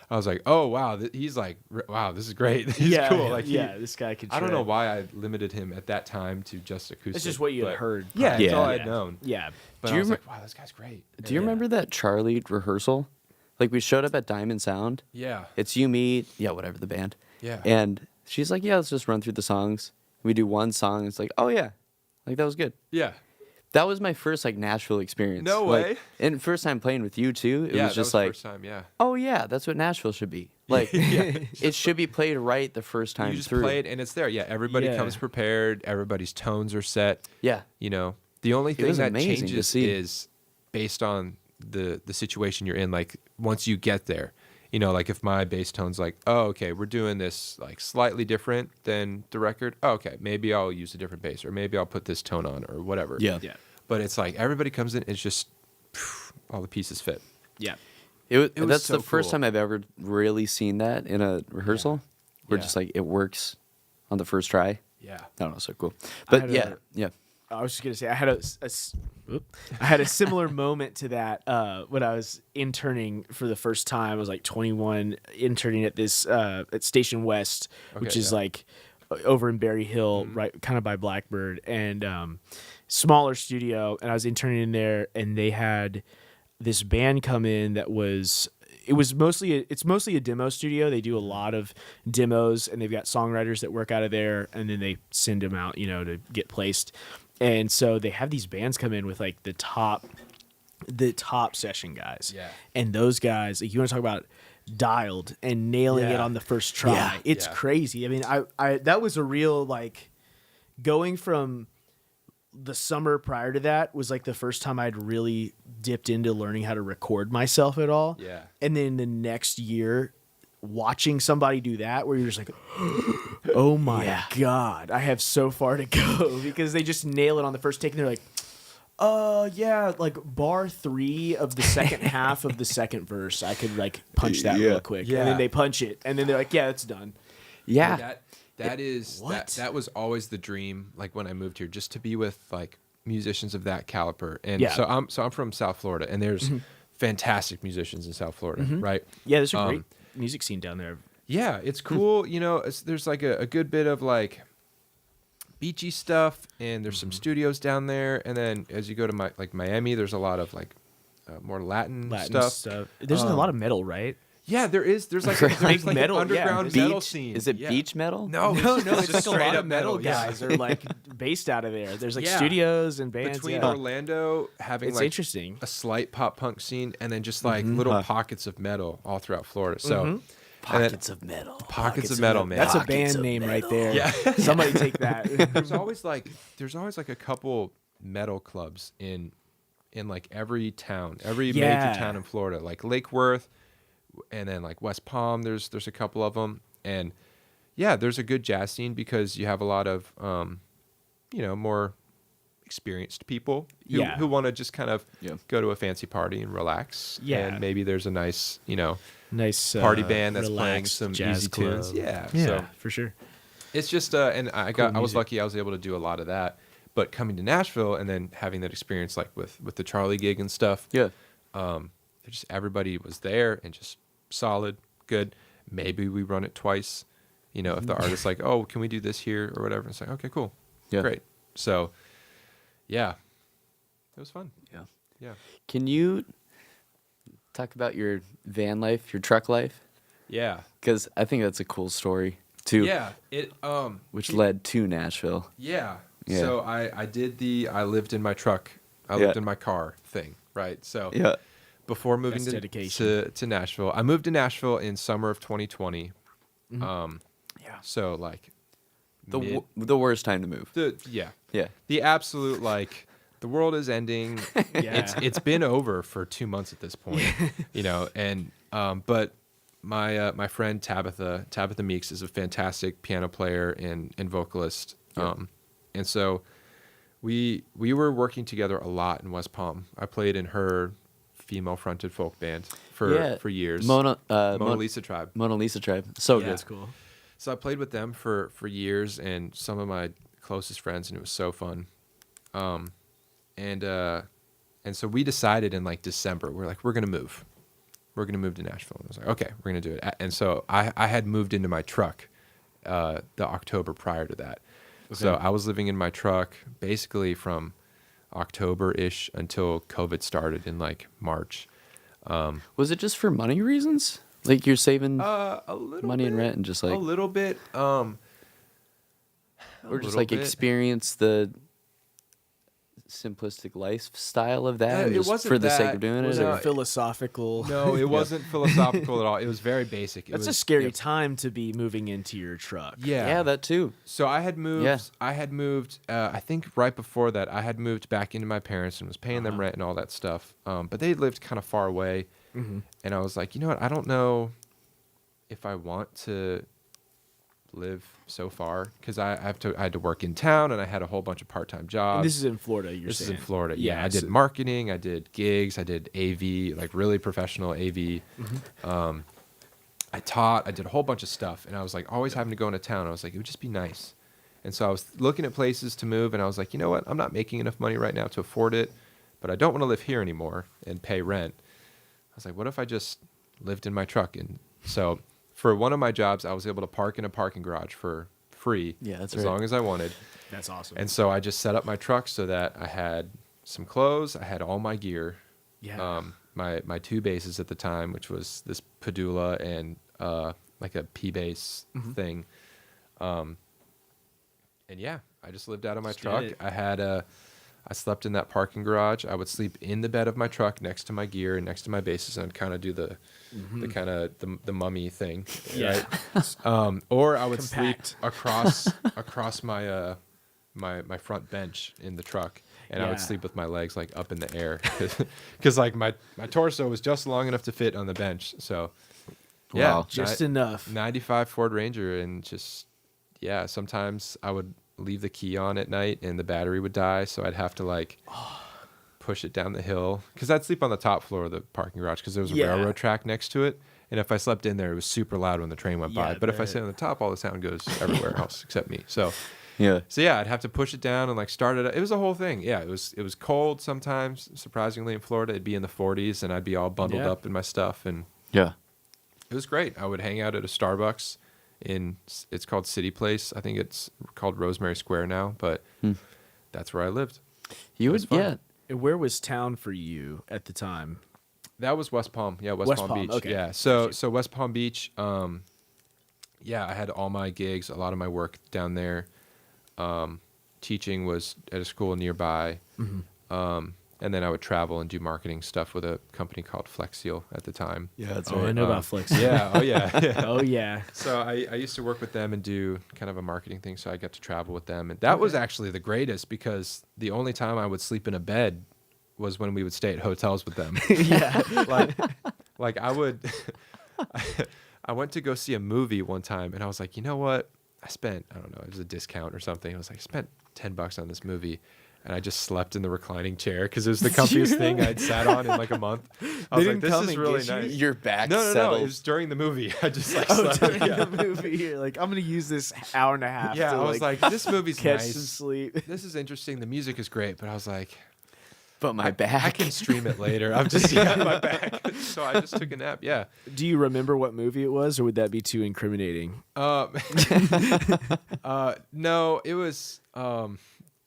[SPEAKER 3] I was like, oh, wow. He's like, wow, this is great. He's cool. Like,
[SPEAKER 1] this guy can
[SPEAKER 3] I don't know
[SPEAKER 1] shred.
[SPEAKER 3] why I limited him at that time to just acoustic.
[SPEAKER 1] It's just what you had
[SPEAKER 3] but-
[SPEAKER 1] heard.
[SPEAKER 3] Yeah,
[SPEAKER 1] probably.
[SPEAKER 3] it's all
[SPEAKER 2] Yeah.
[SPEAKER 3] I'd known.
[SPEAKER 1] Yeah.
[SPEAKER 3] But
[SPEAKER 2] Do
[SPEAKER 3] I
[SPEAKER 2] you
[SPEAKER 3] was
[SPEAKER 2] rem-
[SPEAKER 3] like, wow, this guy's great.
[SPEAKER 2] Do you remember that Charlie rehearsal? Like we showed up at Diamond Sound.
[SPEAKER 3] Yeah.
[SPEAKER 2] It's you, me, whatever the band.
[SPEAKER 3] Yeah.
[SPEAKER 2] And she's like, let's just run through the songs. We do one song. It's like, oh yeah, like that was good.
[SPEAKER 3] Yeah.
[SPEAKER 2] That was my first like Nashville experience.
[SPEAKER 3] No
[SPEAKER 2] Like,
[SPEAKER 3] way.
[SPEAKER 2] and first time playing with you too. It
[SPEAKER 3] Yeah,
[SPEAKER 2] was just
[SPEAKER 3] that was
[SPEAKER 2] like,
[SPEAKER 3] the first time, yeah.
[SPEAKER 2] oh yeah, that's what Nashville should be. Like, it should be played right the first time
[SPEAKER 3] You just
[SPEAKER 2] through.
[SPEAKER 3] played, and it's there. Yeah, everybody
[SPEAKER 1] Yeah.
[SPEAKER 3] comes prepared. Everybody's tones are set.
[SPEAKER 2] Yeah.
[SPEAKER 3] You know, the only thing
[SPEAKER 2] was
[SPEAKER 3] that
[SPEAKER 2] amazing to
[SPEAKER 3] changes
[SPEAKER 2] see.
[SPEAKER 3] is based on the situation you're in. Like, once you get there, you know, like if my bass tone's like, oh, okay, we're doing this like slightly different than the record. Oh, okay, maybe I'll use a different bass, or maybe I'll put this tone on, or whatever.
[SPEAKER 2] Yeah.
[SPEAKER 1] Yeah.
[SPEAKER 3] But it's like everybody comes in, it's just all the pieces fit.
[SPEAKER 1] Yeah.
[SPEAKER 3] was
[SPEAKER 2] That's
[SPEAKER 3] so
[SPEAKER 2] the first
[SPEAKER 3] cool.
[SPEAKER 2] time I've ever really seen that in a rehearsal. Where
[SPEAKER 1] Yeah.
[SPEAKER 2] just like it works on the first try.
[SPEAKER 3] Yeah.
[SPEAKER 2] I don't know, so cool.
[SPEAKER 1] I
[SPEAKER 2] But
[SPEAKER 1] had
[SPEAKER 2] yeah.
[SPEAKER 1] I was just gonna say I had a similar moment to that when I was interning for the first time. I was like 21, interning at this at Station West, which
[SPEAKER 3] Okay,
[SPEAKER 1] is
[SPEAKER 3] yeah.
[SPEAKER 1] like over in Berry Hill, right, kind of by Blackbird, and smaller studio. And I was interning in there, and they had this band come in that was. It's mostly a demo studio. They do a lot of demos, and they've got songwriters that work out of there, and then they send them out, to get placed. And so they have these bands come in with like the top session guys.
[SPEAKER 3] Yeah.
[SPEAKER 1] And those guys, like, you want to talk about dialed and nailing it
[SPEAKER 3] Yeah.
[SPEAKER 1] on the first try.
[SPEAKER 2] Yeah.
[SPEAKER 1] It's
[SPEAKER 3] Yeah.
[SPEAKER 1] crazy. I mean, I that was a real, like, going from the summer prior to that was like the first time I'd really dipped into learning how to record myself at all.
[SPEAKER 3] Yeah.
[SPEAKER 1] And then the next year, watching somebody do that, where you're just like, oh my God, I have so far to go, because they just nail it on the first take, and they're like, yeah, like bar 3 of the second half of the second verse, I could like punch that real quick.
[SPEAKER 3] Yeah.
[SPEAKER 1] And then they punch it, and then they're like, yeah, it's done.
[SPEAKER 2] Yeah.
[SPEAKER 3] That was always the dream. Like when I moved here, just to be with like musicians of that caliber. And
[SPEAKER 1] Yeah.
[SPEAKER 3] I'm from South Florida, and there's fantastic musicians in South Florida, right?
[SPEAKER 1] Yeah, there's a great music scene down there.
[SPEAKER 3] Yeah, it's cool. There's like a good bit of like beachy stuff, and there's some studios down there. And then as you go to Miami, there's a lot of like more Latin stuff.
[SPEAKER 1] There's a lot of metal, right?
[SPEAKER 3] Yeah, there is. There's like
[SPEAKER 1] Big
[SPEAKER 3] an
[SPEAKER 1] metal, yeah.
[SPEAKER 3] underground
[SPEAKER 1] Beach-
[SPEAKER 3] metal scene.
[SPEAKER 2] Is it
[SPEAKER 3] Yeah.
[SPEAKER 2] beach metal?
[SPEAKER 3] No,
[SPEAKER 1] No, it's
[SPEAKER 3] just
[SPEAKER 1] like a
[SPEAKER 3] straight
[SPEAKER 1] lot
[SPEAKER 3] up
[SPEAKER 1] of metal
[SPEAKER 3] yeah.
[SPEAKER 1] guys are like based out of there. There's like
[SPEAKER 3] Yeah.
[SPEAKER 1] studios and bands.
[SPEAKER 3] Between
[SPEAKER 1] yeah.
[SPEAKER 3] Orlando having
[SPEAKER 1] It's
[SPEAKER 3] like
[SPEAKER 1] interesting.
[SPEAKER 3] a slight pop punk scene, and then just like little pockets of metal all throughout Florida. So and then-
[SPEAKER 2] Pockets of metal.
[SPEAKER 3] pockets of metal, man.
[SPEAKER 1] That's a
[SPEAKER 2] Pockets
[SPEAKER 1] band
[SPEAKER 2] of
[SPEAKER 1] name right
[SPEAKER 2] metal.
[SPEAKER 1] there.
[SPEAKER 3] Yeah.
[SPEAKER 1] Somebody take that.
[SPEAKER 3] there's always like a couple metal clubs in in like every town, every
[SPEAKER 1] Yeah.
[SPEAKER 3] major town in Florida, like Lake Worth, and then like West Palm. There's a couple of them, and yeah, there's a good jazz scene because you have a lot of more experienced people who want to just kind of go to a fancy party and relax.
[SPEAKER 1] Yeah.
[SPEAKER 3] And maybe there's a nice,
[SPEAKER 1] nice
[SPEAKER 3] party band that's playing
[SPEAKER 1] relaxed
[SPEAKER 3] some
[SPEAKER 1] jazz
[SPEAKER 3] easy
[SPEAKER 1] club.
[SPEAKER 3] tunes. Yeah.
[SPEAKER 1] Yeah,
[SPEAKER 3] So
[SPEAKER 1] for sure.
[SPEAKER 3] it's just, and I was
[SPEAKER 1] music.
[SPEAKER 3] lucky I was able to do a lot of that. But coming to Nashville and then having that experience like with the Charlie gig and stuff, just everybody was there and just solid, good. Maybe we run it twice. If the artist's like, oh, can we do this here or whatever? It's like, okay, cool.
[SPEAKER 2] Yeah.
[SPEAKER 3] Great. So, yeah, it was fun.
[SPEAKER 2] Yeah.
[SPEAKER 3] Yeah.
[SPEAKER 2] Can you talk about your van life, your truck life?
[SPEAKER 3] Yeah.
[SPEAKER 2] Because I think that's a cool story too.
[SPEAKER 3] Yeah.
[SPEAKER 2] Which led to Nashville.
[SPEAKER 3] Yeah.
[SPEAKER 2] Yeah.
[SPEAKER 3] So I lived in my truck. I lived in my car thing. Right. So
[SPEAKER 2] Yeah.
[SPEAKER 3] before moving
[SPEAKER 1] That's dedication.
[SPEAKER 3] to Nashville, I moved to Nashville in summer of 2020. So like
[SPEAKER 2] The worst time to move.
[SPEAKER 3] yeah.
[SPEAKER 2] Yeah.
[SPEAKER 3] The absolute like the world is ending.
[SPEAKER 1] Yeah.
[SPEAKER 3] It's been over for 2 months at this point, and but my friend Tabitha Meeks is a fantastic piano player and vocalist. And so we were working together a lot in West Palm. I played in her female fronted folk band for years.
[SPEAKER 2] Mona
[SPEAKER 3] Lisa Tribe.
[SPEAKER 2] Mona Lisa Tribe. So
[SPEAKER 3] Yeah.
[SPEAKER 2] good.
[SPEAKER 1] That's cool.
[SPEAKER 3] So I played with them for years and some of my closest friends, and it was so fun. And so we decided in like December, we're like, we're gonna move to Nashville. And I was like, okay, we're gonna do it. And so I had moved into my truck the October prior to that. Okay. So I was living in my truck basically from October-ish until COVID started in like March.
[SPEAKER 2] Was it just for money reasons? Like you're saving
[SPEAKER 3] A little
[SPEAKER 2] money and
[SPEAKER 3] bit,
[SPEAKER 2] rent and just like
[SPEAKER 3] a little bit.
[SPEAKER 2] or just
[SPEAKER 3] little
[SPEAKER 2] like
[SPEAKER 3] bit.
[SPEAKER 2] experience the simplistic lifestyle of that and
[SPEAKER 3] it
[SPEAKER 2] just
[SPEAKER 3] wasn't
[SPEAKER 2] for the sake
[SPEAKER 3] that.
[SPEAKER 2] of doing
[SPEAKER 1] Was
[SPEAKER 2] it?
[SPEAKER 1] it
[SPEAKER 2] Or?
[SPEAKER 1] philosophical?
[SPEAKER 3] No, it wasn't philosophical at all. It was very basic.
[SPEAKER 1] That's a scary time to be moving into your truck.
[SPEAKER 3] Yeah.
[SPEAKER 2] Yeah, that too.
[SPEAKER 3] So I had moved.
[SPEAKER 2] Yeah.
[SPEAKER 3] I think right before that, I had moved back into my parents and was paying them rent and all that stuff. But they lived kind of far away, and I was like, you know what? I don't know if I want to live so far because I had to work in town and I had a whole bunch of part-time jobs.
[SPEAKER 1] And this is in Florida, you're
[SPEAKER 3] This is
[SPEAKER 1] saying?
[SPEAKER 3] in Florida. Yeah, I did
[SPEAKER 1] so-
[SPEAKER 3] marketing, I did gigs, I did AV, like really professional AV. I taught, I did a whole bunch of stuff, and I was like always having to go into town. I was like, it would just be nice. And so I was looking at places to move, and I was like, you know what? I'm not making enough money right now to afford it, but I don't want to live here anymore and pay rent. I was like, what if I just lived in my truck? And so for one of my jobs, I was able to park in a parking garage for free
[SPEAKER 2] Yeah,
[SPEAKER 3] as long as I wanted.
[SPEAKER 1] That's awesome.
[SPEAKER 3] And so I just set up my truck so that I had some clothes, I had all my gear.
[SPEAKER 1] yeah.
[SPEAKER 3] My two basses at the time, which was this Padula and like a P bass thing. And yeah, I just lived out of my
[SPEAKER 1] Just did
[SPEAKER 3] truck.
[SPEAKER 1] it.
[SPEAKER 3] I slept in that parking garage. I would sleep in the bed of my truck next to my gear and next to my basses, and I'd kind of do the kind of the mummy thing,
[SPEAKER 1] Yeah.
[SPEAKER 3] right? Or I would
[SPEAKER 1] Compact.
[SPEAKER 3] sleep across my my front bench in the truck, and I would
[SPEAKER 1] Yeah.
[SPEAKER 3] sleep with my legs like up in the air because like my torso was just long enough to fit on the bench. So yeah,
[SPEAKER 2] Wow.
[SPEAKER 1] Just enough.
[SPEAKER 3] 95 Ford Ranger, and just yeah, sometimes I would leave the key on at night and the battery would die, so I'd have to like push it down the hill because I'd sleep on the top floor of the parking garage because there was a
[SPEAKER 1] Yeah.
[SPEAKER 3] railroad track next to it, and if I slept in there, it was super loud when the train went by.
[SPEAKER 1] Yeah,
[SPEAKER 3] But if I
[SPEAKER 1] the-
[SPEAKER 3] sit on the top, all the sound goes everywhere else except me. So
[SPEAKER 2] Yeah.
[SPEAKER 3] yeah, I'd have to push it down and like start it. It was a whole thing. Yeah, it was cold sometimes. Surprisingly, in Florida, it'd be in the 40s, and I'd be all bundled
[SPEAKER 1] Yeah.
[SPEAKER 3] up in my stuff, and
[SPEAKER 2] Yeah.
[SPEAKER 3] it was great. I would hang out at a Starbucks it's called City Place. I think it's called Rosemary Square now, but that's where I lived.
[SPEAKER 2] You
[SPEAKER 3] was
[SPEAKER 2] would,
[SPEAKER 3] fun.
[SPEAKER 2] yeah.
[SPEAKER 1] And where was town for you at the time?
[SPEAKER 3] That was West Palm. Yeah, West
[SPEAKER 1] West
[SPEAKER 3] Palm
[SPEAKER 1] Palm,
[SPEAKER 3] Beach.
[SPEAKER 1] okay.
[SPEAKER 3] Yeah. So West Palm Beach, yeah, I had all my gigs, a lot of my work down there. Teaching was at a school nearby. And then I would travel and do marketing stuff with a company called Flex Seal at the time.
[SPEAKER 2] Yeah, that's
[SPEAKER 1] I know about Flex.
[SPEAKER 3] Yeah. Oh, yeah. yeah.
[SPEAKER 1] Oh, yeah.
[SPEAKER 3] So I used to work with them and do kind of a marketing thing. So I got to travel with them. And that was actually the greatest because the only time I would sleep in a bed was when we would stay at hotels with them.
[SPEAKER 1] Yeah.
[SPEAKER 3] like I would, I went to go see a movie one time, and I was like, you know what? I spent, I don't know, it was a discount or something. I was like, I spent $10 on this movie, and I just slept in the reclining chair because it was the comfiest thing I'd sat on in like a month. I was like, this is really nice.
[SPEAKER 2] Your back
[SPEAKER 3] No,
[SPEAKER 2] settled.
[SPEAKER 3] it was during the movie. I just like
[SPEAKER 1] Oh,
[SPEAKER 3] slept.
[SPEAKER 1] during
[SPEAKER 3] Yeah.
[SPEAKER 1] the movie, you're like, I'm gonna use this hour and a half.
[SPEAKER 3] Yeah,
[SPEAKER 1] to,
[SPEAKER 3] I was like, this movie's
[SPEAKER 1] catch
[SPEAKER 3] nice.
[SPEAKER 1] some sleep.
[SPEAKER 3] This is interesting. The music is great, but I was like,
[SPEAKER 2] But my back.
[SPEAKER 3] I can stream it later. I'm just my back. So I just took a nap. Yeah.
[SPEAKER 1] Do you remember what movie it was, or would that be too incriminating?
[SPEAKER 3] No, it was.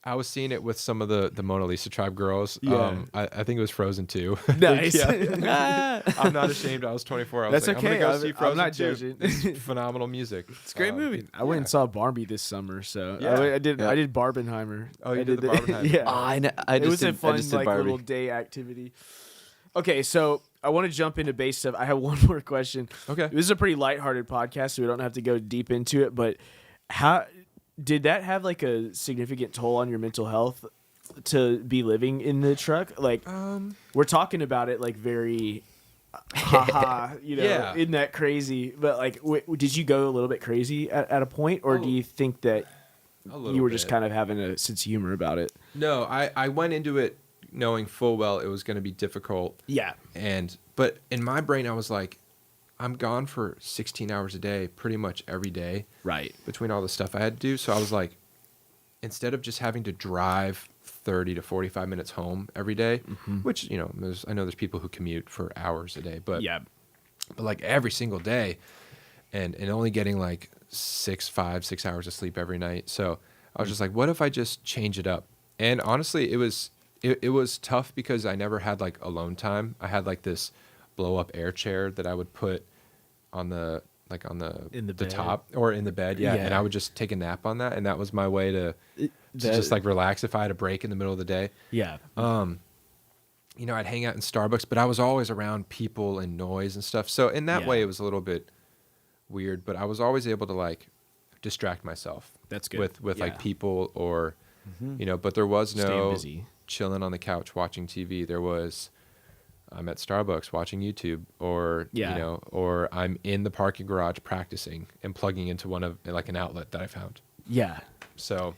[SPEAKER 3] I was seeing it with some of the Mona Lisa Tribe girls.
[SPEAKER 1] Yeah.
[SPEAKER 3] I think it was Frozen 2.
[SPEAKER 1] Nice.
[SPEAKER 3] Yeah. I'm not ashamed. I was 24. I was
[SPEAKER 1] That's
[SPEAKER 3] like,
[SPEAKER 1] okay.
[SPEAKER 3] I'm gonna go see Frozen
[SPEAKER 1] I'm not
[SPEAKER 3] 2.
[SPEAKER 1] judging.
[SPEAKER 3] It's phenomenal music. It's
[SPEAKER 1] a great movie. I went and saw Barbie this summer, so I did.
[SPEAKER 2] Yeah.
[SPEAKER 1] I did Barbenheimer.
[SPEAKER 3] Oh, you
[SPEAKER 1] I
[SPEAKER 3] did the Barbenheimer.
[SPEAKER 1] Yeah,
[SPEAKER 2] I
[SPEAKER 1] it
[SPEAKER 2] just
[SPEAKER 1] was a
[SPEAKER 2] did, I
[SPEAKER 1] fun
[SPEAKER 2] just did
[SPEAKER 1] like
[SPEAKER 2] Barbie.
[SPEAKER 1] little day activity. Okay, so I want to jump into base stuff. I have one more question.
[SPEAKER 3] Okay.
[SPEAKER 1] This is a pretty lighthearted podcast, so we don't have to go deep into it. But how did that have like a significant toll on your mental health to be living in the truck? Like, we're talking about it like very, haha,
[SPEAKER 3] Yeah.
[SPEAKER 1] isn't that crazy? But like, did you go a little bit crazy at a point, or do you think that
[SPEAKER 3] A little
[SPEAKER 1] you were just
[SPEAKER 3] bit.
[SPEAKER 1] kind of having a sense of humor about it?
[SPEAKER 3] No, I went into it knowing full well it was going to be difficult.
[SPEAKER 1] Yeah.
[SPEAKER 3] But in my brain, I was like, I'm gone for 16 hours a day, pretty much every day.
[SPEAKER 1] Right.
[SPEAKER 3] Between all the stuff I had to do. So I was like, instead of just having to drive 30 to 45 minutes home every day, which, I know there's people who commute for hours a day, but like every single day and only getting like 6 hours of sleep every night. So I was just like, what if I just change it up? And honestly, it was tough because I never had like alone time. I had like this blow up air chair that I would put on the
[SPEAKER 1] In the
[SPEAKER 3] the
[SPEAKER 1] bed.
[SPEAKER 3] top or in the bed. Yeah.
[SPEAKER 1] Yeah.
[SPEAKER 3] And I would just take a nap on that. And that was my way to just like relax if I had a break in the middle of the day.
[SPEAKER 1] Yeah.
[SPEAKER 3] I'd hang out in Starbucks, but I was always around people and noise and stuff. So in that
[SPEAKER 1] Yeah.
[SPEAKER 3] way, it was a little bit weird, but I was always able to like distract myself.
[SPEAKER 1] That's good.
[SPEAKER 3] With
[SPEAKER 1] Yeah.
[SPEAKER 3] like people or, but there was
[SPEAKER 1] Staying
[SPEAKER 3] no
[SPEAKER 1] busy.
[SPEAKER 3] chilling on the couch watching TV. There was, I'm at Starbucks watching YouTube or, or I'm in the parking garage practicing and plugging into one of like an outlet that I found.
[SPEAKER 1] Yeah.
[SPEAKER 3] So,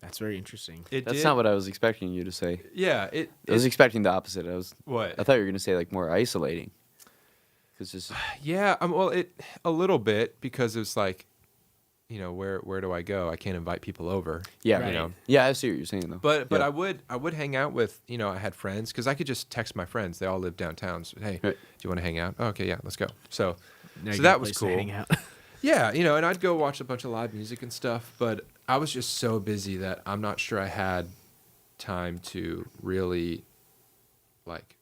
[SPEAKER 1] That's very interesting.
[SPEAKER 2] That's not what I was expecting you to say.
[SPEAKER 3] Yeah.
[SPEAKER 2] I was expecting the opposite.
[SPEAKER 3] What?
[SPEAKER 2] I thought you were going to say like more isolating. Because just
[SPEAKER 3] Yeah, a little bit because it's like, where do I go? I can't invite people over.
[SPEAKER 2] yeah,
[SPEAKER 1] Right.
[SPEAKER 2] yeah, I see what you're saying though.
[SPEAKER 3] But
[SPEAKER 2] Yeah.
[SPEAKER 3] I would hang out with, I had friends because I could just text my friends. They all live downtown. So, hey,
[SPEAKER 2] Right.
[SPEAKER 3] do you want to hang out? Oh, okay, yeah, let's go. So
[SPEAKER 1] Now you got
[SPEAKER 3] that
[SPEAKER 1] a
[SPEAKER 3] was
[SPEAKER 1] place to
[SPEAKER 3] cool.
[SPEAKER 1] hang out.
[SPEAKER 3] Yeah, and I'd go watch a bunch of live music and stuff, but I was just so busy that I'm not sure I had time to really like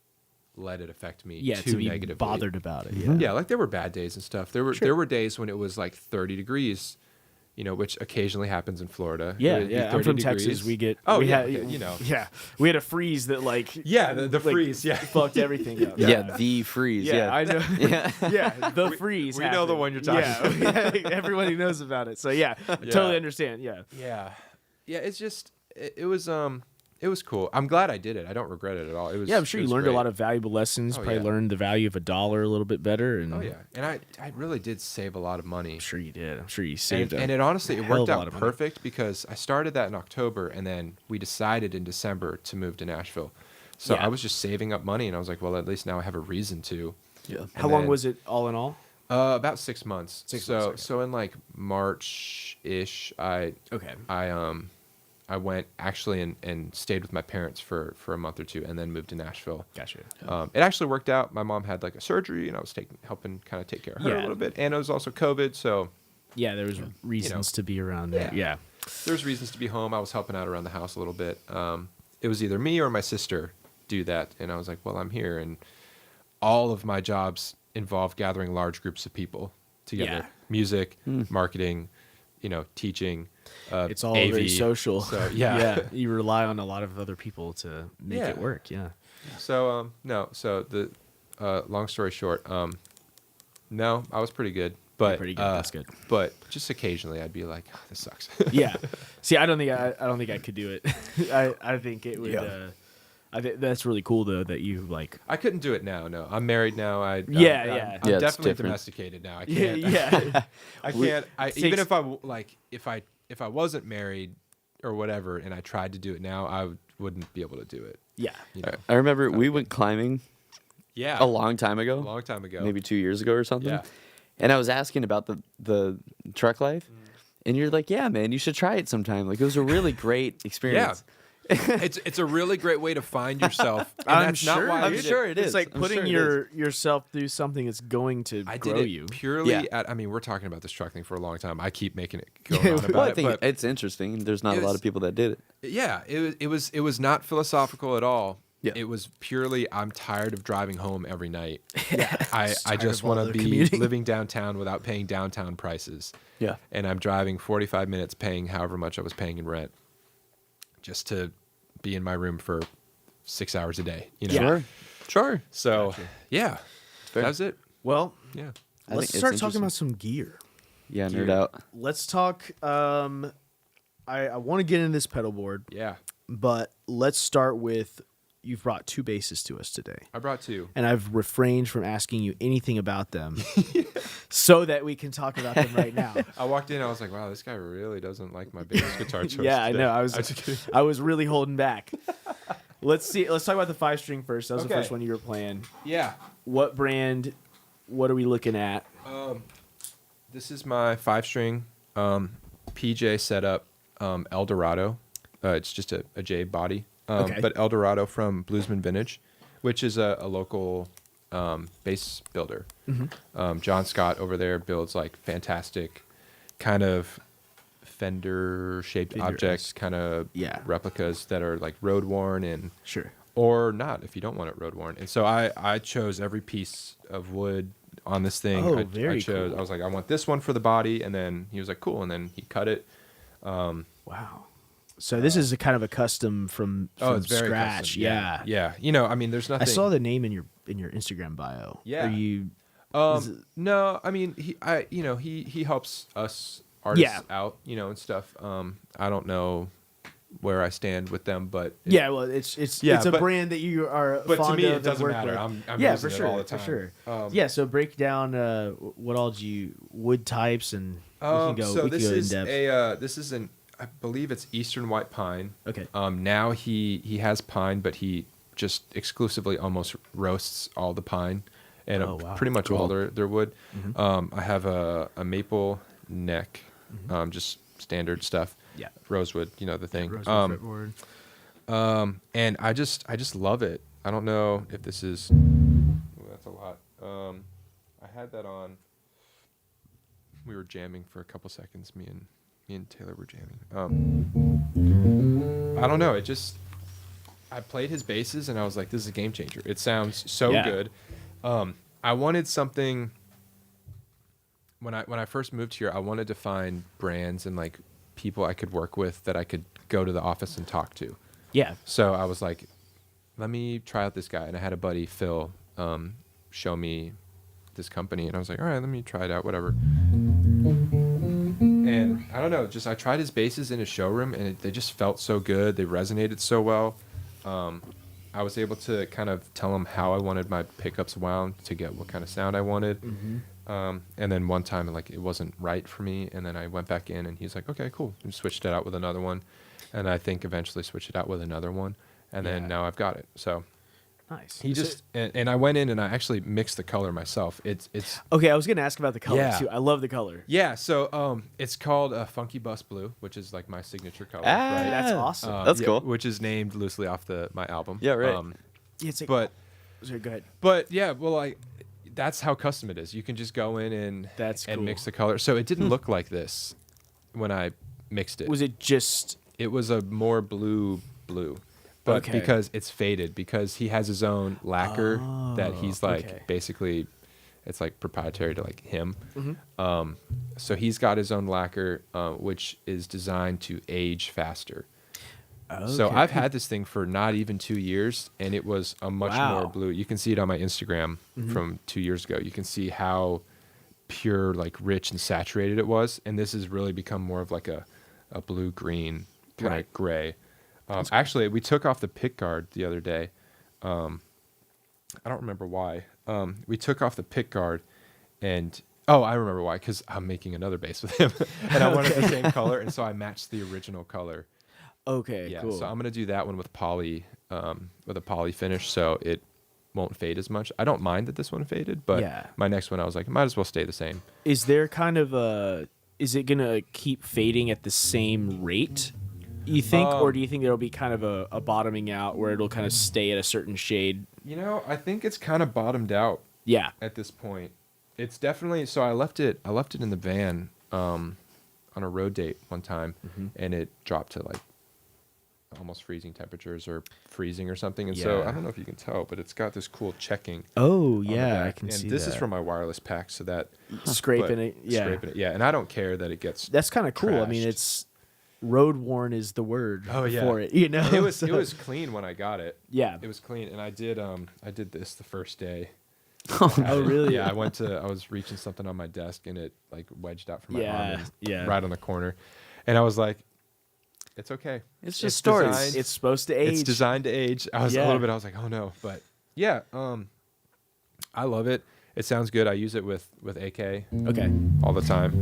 [SPEAKER 3] let it affect me
[SPEAKER 1] Yeah,
[SPEAKER 3] too
[SPEAKER 1] to be
[SPEAKER 3] negatively.
[SPEAKER 1] bothered about it. Yeah.
[SPEAKER 3] Yeah, like there were bad days and stuff. There were days when it was like 30 degrees, which occasionally happens in Florida.
[SPEAKER 1] Yeah,
[SPEAKER 3] It'd be
[SPEAKER 1] yeah. I'm
[SPEAKER 3] 30
[SPEAKER 1] from
[SPEAKER 3] degrees.
[SPEAKER 1] Texas. We get.
[SPEAKER 3] Oh,
[SPEAKER 1] we
[SPEAKER 3] yeah,
[SPEAKER 1] had-
[SPEAKER 3] okay,
[SPEAKER 1] Yeah, we had a freeze that like.
[SPEAKER 3] Yeah, the
[SPEAKER 1] like,
[SPEAKER 3] freeze. Yeah,
[SPEAKER 1] fucked everything up.
[SPEAKER 2] yeah, the freeze.
[SPEAKER 1] Yeah, I know.
[SPEAKER 2] Yeah.
[SPEAKER 1] Yeah, the freeze.
[SPEAKER 3] we know the
[SPEAKER 1] happened.
[SPEAKER 3] one you're talking
[SPEAKER 1] Yeah, everybody knows about it. So yeah, totally understand. Yeah.
[SPEAKER 3] yeah. It's just it was cool. I'm glad I did it. I don't regret it at all. It was.
[SPEAKER 1] Yeah, I'm sure
[SPEAKER 3] it
[SPEAKER 1] you
[SPEAKER 3] was
[SPEAKER 1] learned
[SPEAKER 3] great.
[SPEAKER 1] a lot of valuable lessons.
[SPEAKER 3] Oh,
[SPEAKER 1] Probably
[SPEAKER 3] yeah.
[SPEAKER 1] learned the value of $1 a little bit better. And
[SPEAKER 3] Oh yeah, and I really did save a lot of money.
[SPEAKER 1] I'm sure you did. I'm sure you saved
[SPEAKER 3] And it honestly, it
[SPEAKER 1] hell of
[SPEAKER 3] worked
[SPEAKER 1] a lot
[SPEAKER 3] out
[SPEAKER 1] of money.
[SPEAKER 3] perfect because I started that in October, and then we decided in December to move to Nashville. So
[SPEAKER 1] Yeah.
[SPEAKER 3] I was just saving up money, and I was like, well, at least now I have a reason to.
[SPEAKER 2] Yeah.
[SPEAKER 1] How long was it all in all?
[SPEAKER 3] About 6 months.
[SPEAKER 1] 6
[SPEAKER 3] so
[SPEAKER 1] months, okay.
[SPEAKER 3] so in like March-ish,
[SPEAKER 1] Okay.
[SPEAKER 3] I went actually and stayed with my parents for a month or two, and then moved to Nashville.
[SPEAKER 1] Gotcha.
[SPEAKER 3] It actually worked out. My mom had like a surgery, and I was helping kind of take care of her
[SPEAKER 1] Yeah.
[SPEAKER 3] a little bit, and it was also COVID, so
[SPEAKER 1] Yeah, there was reasons to be around there. Yeah.
[SPEAKER 3] there's reasons to be home. I was helping out around the house a little bit. It was either me or my sister do that, and I was like, well, I'm here, and all of my jobs involve gathering large groups of people together.
[SPEAKER 1] Yeah.
[SPEAKER 3] Music, marketing, teaching.
[SPEAKER 1] It's all
[SPEAKER 3] AV.
[SPEAKER 1] very social.
[SPEAKER 3] So yeah.
[SPEAKER 1] You rely on a lot of other people to make
[SPEAKER 3] Yeah.
[SPEAKER 1] it work. Yeah.
[SPEAKER 3] So no. So the long story short, no, I was pretty good. But
[SPEAKER 1] Pretty good. That's good.
[SPEAKER 3] But just occasionally, I'd be like, oh, "This sucks."
[SPEAKER 1] Yeah. See, I don't think I could do it. I think it would.
[SPEAKER 2] Yeah.
[SPEAKER 1] I think that's really cool though that you like.
[SPEAKER 3] I couldn't do it now. No, I'm married now.
[SPEAKER 1] Yeah,
[SPEAKER 3] I'm
[SPEAKER 1] yeah.
[SPEAKER 2] Yeah, it's
[SPEAKER 3] definitely
[SPEAKER 2] different.
[SPEAKER 3] domesticated now. I
[SPEAKER 1] Yeah,
[SPEAKER 3] can't.
[SPEAKER 1] yeah.
[SPEAKER 3] I can't. Even
[SPEAKER 1] takes-
[SPEAKER 3] if I like, if I wasn't married or whatever, and I tried to do it now, I wouldn't be able to do it.
[SPEAKER 1] Yeah.
[SPEAKER 3] You know?
[SPEAKER 2] I remember we went climbing
[SPEAKER 3] Yeah,
[SPEAKER 2] a long time ago.
[SPEAKER 3] a long time ago.
[SPEAKER 2] Maybe 2 years ago or something.
[SPEAKER 3] Yeah.
[SPEAKER 2] And I was asking about the truck life, and you're like, "Yeah, man, you should try it sometime." Like it was a really great experience.
[SPEAKER 3] It's a really great way to find yourself. And
[SPEAKER 1] I'm
[SPEAKER 3] that's
[SPEAKER 1] sure.
[SPEAKER 3] not why I
[SPEAKER 2] I'm
[SPEAKER 3] did
[SPEAKER 2] sure
[SPEAKER 3] it.
[SPEAKER 2] it is.
[SPEAKER 1] It's like
[SPEAKER 2] I'm
[SPEAKER 1] putting
[SPEAKER 2] sure it is.
[SPEAKER 1] yourself through something that's going to
[SPEAKER 3] I
[SPEAKER 1] grow
[SPEAKER 3] did it
[SPEAKER 1] you.
[SPEAKER 3] purely
[SPEAKER 2] Yeah.
[SPEAKER 3] at. I mean, we're talking about this truck thing for a long time. I keep making it go on
[SPEAKER 2] Well,
[SPEAKER 3] about
[SPEAKER 2] I think
[SPEAKER 3] it, but
[SPEAKER 2] it's interesting. There's not
[SPEAKER 3] It
[SPEAKER 2] a lot
[SPEAKER 3] was-
[SPEAKER 2] of people that did it.
[SPEAKER 3] yeah, it was not philosophical at all.
[SPEAKER 2] Yeah.
[SPEAKER 3] It was purely I'm tired of driving home every night. I
[SPEAKER 1] Tired
[SPEAKER 3] just
[SPEAKER 1] of all
[SPEAKER 3] want
[SPEAKER 1] the
[SPEAKER 3] to be
[SPEAKER 1] commuting.
[SPEAKER 3] living downtown without paying downtown prices.
[SPEAKER 2] Yeah.
[SPEAKER 3] And I'm driving 45 minutes paying however much I was paying in rent just to be in my room for 6 hours a day, you know.
[SPEAKER 1] Yeah.
[SPEAKER 2] Sure.
[SPEAKER 3] So, yeah.
[SPEAKER 2] Fair.
[SPEAKER 3] That was it.
[SPEAKER 1] Well,
[SPEAKER 3] Yeah.
[SPEAKER 2] I
[SPEAKER 1] let's
[SPEAKER 2] think it's
[SPEAKER 1] start talking
[SPEAKER 2] interesting.
[SPEAKER 1] about some gear.
[SPEAKER 2] Yeah,
[SPEAKER 3] Gear.
[SPEAKER 2] nerd out.
[SPEAKER 1] Let's talk. I want to get into this pedal board,
[SPEAKER 3] Yeah.
[SPEAKER 1] but let's start with you've brought 2 basses to us today.
[SPEAKER 3] I brought 2.
[SPEAKER 1] And I've refrained from asking you anything about them so that we can talk about them right now.
[SPEAKER 3] I walked in, I was like, wow, this guy really doesn't like my bass guitar choice.
[SPEAKER 1] Yeah, I
[SPEAKER 3] today.
[SPEAKER 1] know.
[SPEAKER 3] just kidding.
[SPEAKER 1] I was really holding back. Let's talk about the 5-string first. That was the
[SPEAKER 3] Okay.
[SPEAKER 1] first one you were playing.
[SPEAKER 3] Yeah.
[SPEAKER 1] What brand? What are we looking at?
[SPEAKER 3] This is my 5-string PJ setup, El Dorado. It's just a J body.
[SPEAKER 1] Okay.
[SPEAKER 3] But El Dorado from Bluesman Vintage, which is a local bass builder. John Scott over there builds like fantastic kind of Fender-shaped
[SPEAKER 1] Fender-esque.
[SPEAKER 3] objects, kind of
[SPEAKER 1] Yeah.
[SPEAKER 3] replicas that are like road worn and
[SPEAKER 1] Sure.
[SPEAKER 3] or not if you don't want it road worn. And so I chose every piece of wood on this thing.
[SPEAKER 1] Oh,
[SPEAKER 3] I
[SPEAKER 1] very
[SPEAKER 3] chose.
[SPEAKER 1] cool.
[SPEAKER 3] I was like, I want this one for the body, and then he was like, cool, and then he cut it.
[SPEAKER 1] Wow. So this is a kind of a custom from
[SPEAKER 3] It's very
[SPEAKER 1] scratch.
[SPEAKER 3] custom.
[SPEAKER 1] Yeah.
[SPEAKER 3] Yeah. You know, I mean, there's nothing.
[SPEAKER 1] I saw the name in your Instagram bio.
[SPEAKER 3] Yeah.
[SPEAKER 1] Are you? is it-
[SPEAKER 3] No, I mean, he helps us artists
[SPEAKER 1] Yeah.
[SPEAKER 3] out, you know, and stuff. I don't know where I stand with them, but
[SPEAKER 1] Yeah. Well, it's
[SPEAKER 3] Yeah,
[SPEAKER 1] it's a
[SPEAKER 3] but-
[SPEAKER 1] brand that you are.
[SPEAKER 3] but to
[SPEAKER 1] fond
[SPEAKER 3] me,
[SPEAKER 1] of
[SPEAKER 3] it
[SPEAKER 1] and
[SPEAKER 3] doesn't
[SPEAKER 1] work
[SPEAKER 3] matter.
[SPEAKER 1] with.
[SPEAKER 3] I'm
[SPEAKER 1] yeah,
[SPEAKER 3] using
[SPEAKER 1] for
[SPEAKER 3] it
[SPEAKER 1] sure.
[SPEAKER 3] all the
[SPEAKER 1] For
[SPEAKER 3] time.
[SPEAKER 1] sure. Yeah. So break down what all do you wood types and we can go.
[SPEAKER 3] So
[SPEAKER 1] we can
[SPEAKER 3] this
[SPEAKER 1] go
[SPEAKER 3] is
[SPEAKER 1] in depth.
[SPEAKER 3] this is an I believe it's Eastern White Pine.
[SPEAKER 1] Okay.
[SPEAKER 3] Now he has pine, but he just exclusively almost roasts all the pine, and
[SPEAKER 1] Oh, wow.
[SPEAKER 3] pretty much all
[SPEAKER 2] Cool.
[SPEAKER 3] their wood.
[SPEAKER 1] Mm-hmm.
[SPEAKER 3] I have a maple neck, just standard stuff.
[SPEAKER 1] Yeah.
[SPEAKER 3] Rosewood, you know the thing.
[SPEAKER 1] Rosewood fretboard.
[SPEAKER 3] And I just love it. I don't know if this is. Ooh, that's a lot. I had that on. We were jamming for a couple seconds. Me and Taylor were jamming. I don't know. It just. I played his basses and I was like, "This is a game changer." It sounds so
[SPEAKER 1] Yeah.
[SPEAKER 3] good. I wanted something. When I first moved here, I wanted to find brands and like people I could work with that I could go to the office and talk to.
[SPEAKER 1] Yeah.
[SPEAKER 3] So I was like, let me try out this guy. And I had a buddy, Phil, show me this company. And I was like, all right, let me try it out, whatever. And I don't know, I tried his basses in his showroom and they just felt so good. They resonated so well. I was able to kind of tell him how I wanted my pickups wound to get what kind of sound I wanted. And then one time, like, it wasn't right for me. And then I went back in and he's like, okay, cool. And switched it out with another one. And I think eventually switched it out with another one. And then
[SPEAKER 1] Yeah.
[SPEAKER 3] now I've got it. So
[SPEAKER 1] Nice.
[SPEAKER 3] he just, and I went in and I actually mixed the color myself. It's
[SPEAKER 1] Okay, I was gonna ask about the color
[SPEAKER 3] Yeah.
[SPEAKER 1] too. I love the color.
[SPEAKER 3] yeah. So, it's called Funky Bus Blue, which is like my signature color.
[SPEAKER 2] Ah,
[SPEAKER 3] right?
[SPEAKER 1] That's awesome.
[SPEAKER 2] That's cool.
[SPEAKER 3] Which is named loosely off my album.
[SPEAKER 2] Yeah, right.
[SPEAKER 1] It's like,
[SPEAKER 3] But,
[SPEAKER 1] sorry, go ahead.
[SPEAKER 3] But yeah, well, that's how custom it is. You can just go in and
[SPEAKER 1] That's
[SPEAKER 3] and
[SPEAKER 1] cool.
[SPEAKER 3] mix the color. So it didn't look like this when I mixed it.
[SPEAKER 1] Was it just?
[SPEAKER 3] It was a more blue, but
[SPEAKER 1] Okay.
[SPEAKER 3] because it's faded, because he has his own lacquer that he's like
[SPEAKER 1] okay.
[SPEAKER 3] basically, it's like proprietary to like him.
[SPEAKER 1] Mm-hmm.
[SPEAKER 3] So he's got his own lacquer, which is designed to age faster. So
[SPEAKER 1] Okay.
[SPEAKER 3] I've had this thing for not even 2 years, and it was a much
[SPEAKER 1] Wow.
[SPEAKER 3] more blue. You can see it on my Instagram from 2 years ago. You can see how pure, like rich and saturated it was. And this has really become more of like a blue-green kind
[SPEAKER 1] Right.
[SPEAKER 3] of gray. Actually, we took off the pick guard the other day. I don't remember why. We took off the pick guard, and I remember why. Because I'm making another bass with him, and I wanted the same color, and so I matched the original color.
[SPEAKER 1] Okay,
[SPEAKER 3] Yeah,
[SPEAKER 1] cool.
[SPEAKER 3] so I'm gonna do that one with with a poly finish, so it won't fade as much. I don't mind that this one faded, but
[SPEAKER 1] Yeah.
[SPEAKER 3] my next one I was like, it might as well stay the same.
[SPEAKER 1] Is there kind of is it gonna keep fading at the same rate, you think, or do you think there'll be kind of a bottoming out where it'll kind of stay at a certain shade?
[SPEAKER 3] I think it's kind of bottomed out
[SPEAKER 1] Yeah.
[SPEAKER 3] at this point. It's definitely so. I left it in the van on a road date one time, and it dropped to like almost freezing temperatures or freezing or something. And so
[SPEAKER 1] Yeah.
[SPEAKER 3] I don't know if you can tell, but it's got this cool checking.
[SPEAKER 1] Oh
[SPEAKER 3] on the
[SPEAKER 1] yeah, I
[SPEAKER 3] back.
[SPEAKER 1] can
[SPEAKER 3] and
[SPEAKER 1] see
[SPEAKER 3] this
[SPEAKER 1] that.
[SPEAKER 3] is from my wireless pack, so that
[SPEAKER 1] Scraping
[SPEAKER 3] but
[SPEAKER 1] it. Yeah.
[SPEAKER 3] scraping it, yeah. And I don't care that it gets.
[SPEAKER 1] That's kind of cool. I mean,
[SPEAKER 3] trashed.
[SPEAKER 1] it's road worn is the word
[SPEAKER 3] Oh, yeah.
[SPEAKER 1] for it. You know,
[SPEAKER 3] And it was
[SPEAKER 1] So-
[SPEAKER 3] it was clean when I got it.
[SPEAKER 1] yeah.
[SPEAKER 3] It was clean, and I did this the first day.
[SPEAKER 1] Oh really?
[SPEAKER 3] Yeah, I was reaching something on my desk, and it like wedged out from my arm, and
[SPEAKER 1] yeah.
[SPEAKER 3] right on the corner, and I was like, "It's okay.
[SPEAKER 1] It's just stories.
[SPEAKER 3] designed-
[SPEAKER 1] It's supposed to age.
[SPEAKER 3] It's designed to age." I was a
[SPEAKER 1] Yeah.
[SPEAKER 3] little bit. I was like, "Oh no," but yeah, I love it. It sounds good. I use it with AK
[SPEAKER 1] Okay.
[SPEAKER 3] all the time.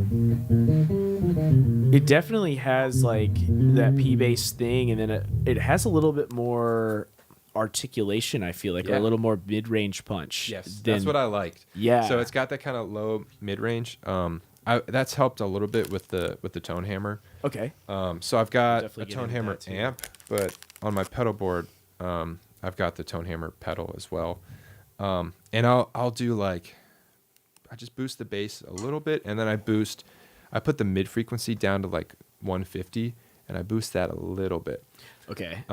[SPEAKER 1] It definitely has like that P bass thing, and then it has a little bit more articulation. I feel like, or
[SPEAKER 3] Yeah.
[SPEAKER 1] a little more mid range punch.
[SPEAKER 3] Yes,
[SPEAKER 1] than-
[SPEAKER 3] that's what I liked.
[SPEAKER 1] Yeah.
[SPEAKER 3] So it's got that kind of low mid range. That's helped a little bit with the tone hammer.
[SPEAKER 1] Okay.
[SPEAKER 3] So I've got
[SPEAKER 1] Definitely
[SPEAKER 3] a
[SPEAKER 1] get
[SPEAKER 3] tone
[SPEAKER 1] into
[SPEAKER 3] hammer
[SPEAKER 1] that, too.
[SPEAKER 3] amp, but on my pedal board, I've got the tone hammer pedal as well. And I'll do like, I just boost the bass a little bit, and then I put the mid frequency down to like 150, and I boost that a little bit.
[SPEAKER 1] Okay.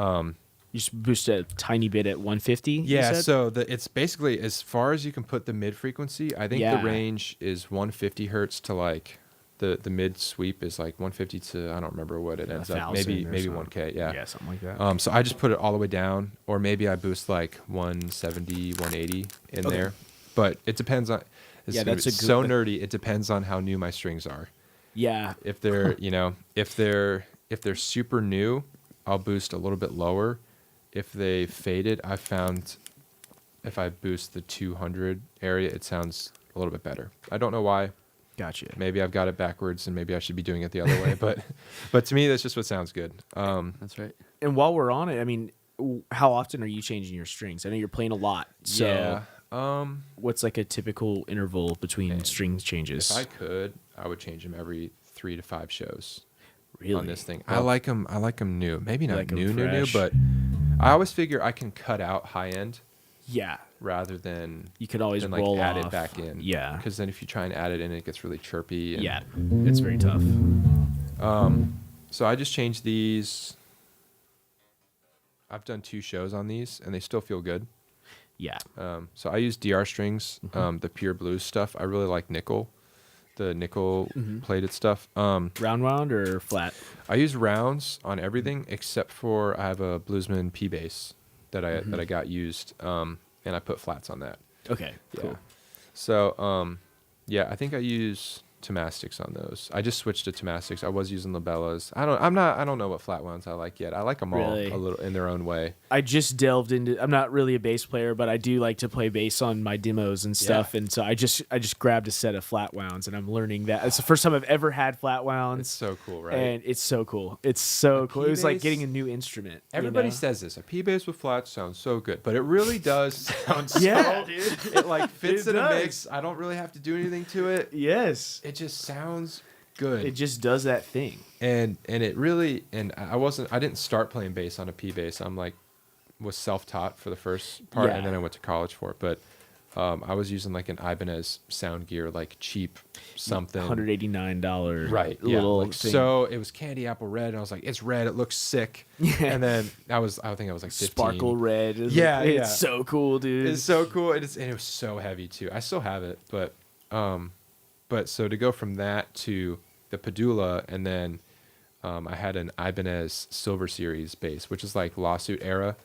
[SPEAKER 1] You just boost a tiny bit at 150. you
[SPEAKER 3] Yeah,
[SPEAKER 1] said?
[SPEAKER 3] so it's basically as far as you can put the mid frequency. I think
[SPEAKER 1] Yeah.
[SPEAKER 3] the range is 150 hertz to like the mid sweep is like 150 to, I don't remember what it ends up.
[SPEAKER 1] 1,000
[SPEAKER 3] Maybe
[SPEAKER 1] or
[SPEAKER 3] maybe
[SPEAKER 1] something.
[SPEAKER 3] 1K. Yeah.
[SPEAKER 1] Yeah, something like that.
[SPEAKER 3] So I just put it all the way down, or maybe I boost like 170, 180 in
[SPEAKER 1] Okay.
[SPEAKER 3] there. But it depends on. It's
[SPEAKER 1] Yeah,
[SPEAKER 3] gonna
[SPEAKER 1] that's
[SPEAKER 3] be
[SPEAKER 1] a good-
[SPEAKER 3] so nerdy. It depends on how new my strings are.
[SPEAKER 1] Yeah.
[SPEAKER 3] If they're if they're super new, I'll boost a little bit lower. If they faded, I found if I boost the 200 area, it sounds a little bit better. I don't know why.
[SPEAKER 1] Gotcha.
[SPEAKER 3] Maybe I've got it backwards, and maybe I should be doing it the other way. But to me, that's just what sounds good.
[SPEAKER 2] That's right.
[SPEAKER 1] And while we're on it, I mean, how often are you changing your strings? I know you're playing a lot. So
[SPEAKER 3] yeah.
[SPEAKER 1] what's like a typical interval between string changes?
[SPEAKER 3] If I could, I would change them every 3 to 5 shows
[SPEAKER 1] really?
[SPEAKER 3] on this thing.
[SPEAKER 1] Well,
[SPEAKER 3] I like them new. Maybe not
[SPEAKER 1] like 'em
[SPEAKER 3] new,
[SPEAKER 1] fresh.
[SPEAKER 3] but I always figure I can cut out high end
[SPEAKER 1] Yeah.
[SPEAKER 3] rather than
[SPEAKER 1] You can always
[SPEAKER 3] like
[SPEAKER 1] roll
[SPEAKER 3] add
[SPEAKER 1] off.
[SPEAKER 3] it back in.
[SPEAKER 1] Yeah.
[SPEAKER 3] Because then if you try and add it in, it gets really chirpy. And,
[SPEAKER 1] Yeah. It's very tough.
[SPEAKER 3] So I just changed these. I've done 2 shows on these, and they still feel good.
[SPEAKER 1] Yeah.
[SPEAKER 3] So I use DR strings,
[SPEAKER 1] Mm-hmm.
[SPEAKER 3] the pure blues stuff. I really like nickel, the nickel
[SPEAKER 1] Mm-hmm.
[SPEAKER 3] plated stuff.
[SPEAKER 1] Round wound or flat?
[SPEAKER 3] I use rounds on everything except for I have a Bluesman P bass that I got used, and I put flats on that.
[SPEAKER 1] Okay.
[SPEAKER 3] Yeah.
[SPEAKER 1] Cool.
[SPEAKER 3] So yeah, I think I use Tomastics on those. I just switched to Tomastics. I was using Labellas. I don't know what flat wounds I like yet. I like them all
[SPEAKER 1] Really?
[SPEAKER 3] a little in their own way.
[SPEAKER 1] I just delved into. I'm not really a bass player, but I do like to play bass on my demos and stuff. And so I just grabbed a set of flat wounds, and I'm learning that. It's the first time I've ever had flat wounds.
[SPEAKER 3] It's so cool, right?
[SPEAKER 1] And it's so cool. It's so cool. It was like
[SPEAKER 3] P-bass-
[SPEAKER 1] getting a new instrument. you
[SPEAKER 3] Everybody
[SPEAKER 1] know?
[SPEAKER 3] says this. A P bass with flats sounds so good, but it really does sound
[SPEAKER 1] Yeah,
[SPEAKER 3] so.
[SPEAKER 1] dude.
[SPEAKER 3] It like fits
[SPEAKER 1] It
[SPEAKER 3] in a
[SPEAKER 1] does.
[SPEAKER 3] mix. I don't really have to do anything to it.
[SPEAKER 1] Yes.
[SPEAKER 3] It just sounds good.
[SPEAKER 1] It just does that thing.
[SPEAKER 3] and it really, and I didn't start playing bass on a P bass. I'm like was self-taught for the first part,
[SPEAKER 1] Yeah.
[SPEAKER 3] and then I went to college for it. But I was using like an Ibanez sound gear, like cheap something.
[SPEAKER 1] $189
[SPEAKER 3] Right. Yeah.
[SPEAKER 1] little
[SPEAKER 3] Like,
[SPEAKER 1] thing.
[SPEAKER 3] so it was candy apple red, and I was like, it's red. It looks sick.
[SPEAKER 1] Yeah.
[SPEAKER 3] And then I think I was like 15.
[SPEAKER 1] Sparkle red.
[SPEAKER 3] Yeah,
[SPEAKER 1] It's
[SPEAKER 3] yeah.
[SPEAKER 1] so cool, dude.
[SPEAKER 3] It's so cool. And it was so heavy too. I still have it, but so to go from that to the Padula, and then I had an Ibanez Silver Series bass, which is like lawsuit era.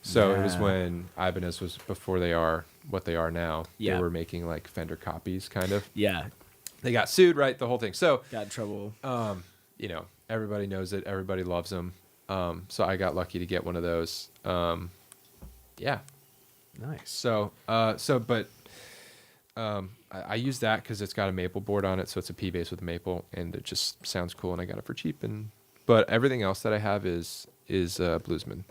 [SPEAKER 3] So it was
[SPEAKER 1] Yeah.
[SPEAKER 3] when Ibanez was before they are what they are now.
[SPEAKER 1] Yeah.
[SPEAKER 3] They were making like Fender copies, kind of.
[SPEAKER 1] Yeah.
[SPEAKER 3] They got sued, right? The whole thing. So
[SPEAKER 1] Got in trouble.
[SPEAKER 3] everybody knows it. Everybody loves them. So I got lucky to get one of those. Yeah.
[SPEAKER 1] Nice.
[SPEAKER 3] So, I use that because it's got a maple board on it, so it's a P bass with maple, and it just sounds cool. And I got it for cheap. But everything else that I have is Bluesman,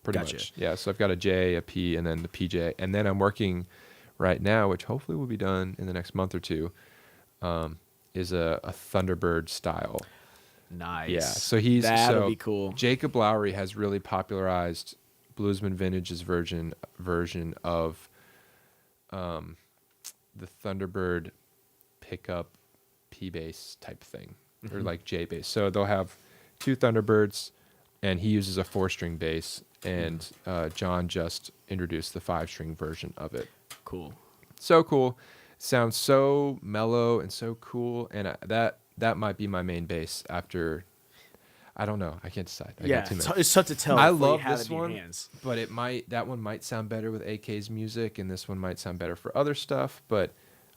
[SPEAKER 3] pretty
[SPEAKER 1] Gotcha.
[SPEAKER 3] much. Yeah. So I've got a J, a P, and then the PJ, and then I'm working right now, which hopefully will be done in the next month or two. Is a Thunderbird style.
[SPEAKER 1] Nice.
[SPEAKER 3] Yeah. So
[SPEAKER 1] that'll be cool.
[SPEAKER 3] Jacob Lowry has really popularized Bluesman Vintage's version of the Thunderbird pickup P bass type thing, or like J bass. So they'll have 2 Thunderbirds, and he uses a 4-string bass, and John just introduced the 5-string version of it.
[SPEAKER 1] Cool.
[SPEAKER 3] So cool. Sounds so mellow and so cool, and that might be my main bass after. I don't know. I can't decide. I got too many.
[SPEAKER 1] It's tough to tell.
[SPEAKER 3] I
[SPEAKER 1] before you
[SPEAKER 3] love
[SPEAKER 1] have
[SPEAKER 3] this
[SPEAKER 1] it in your
[SPEAKER 3] one,
[SPEAKER 1] hands.
[SPEAKER 3] but that one might sound better with AK's music, and this one might sound better for other stuff. But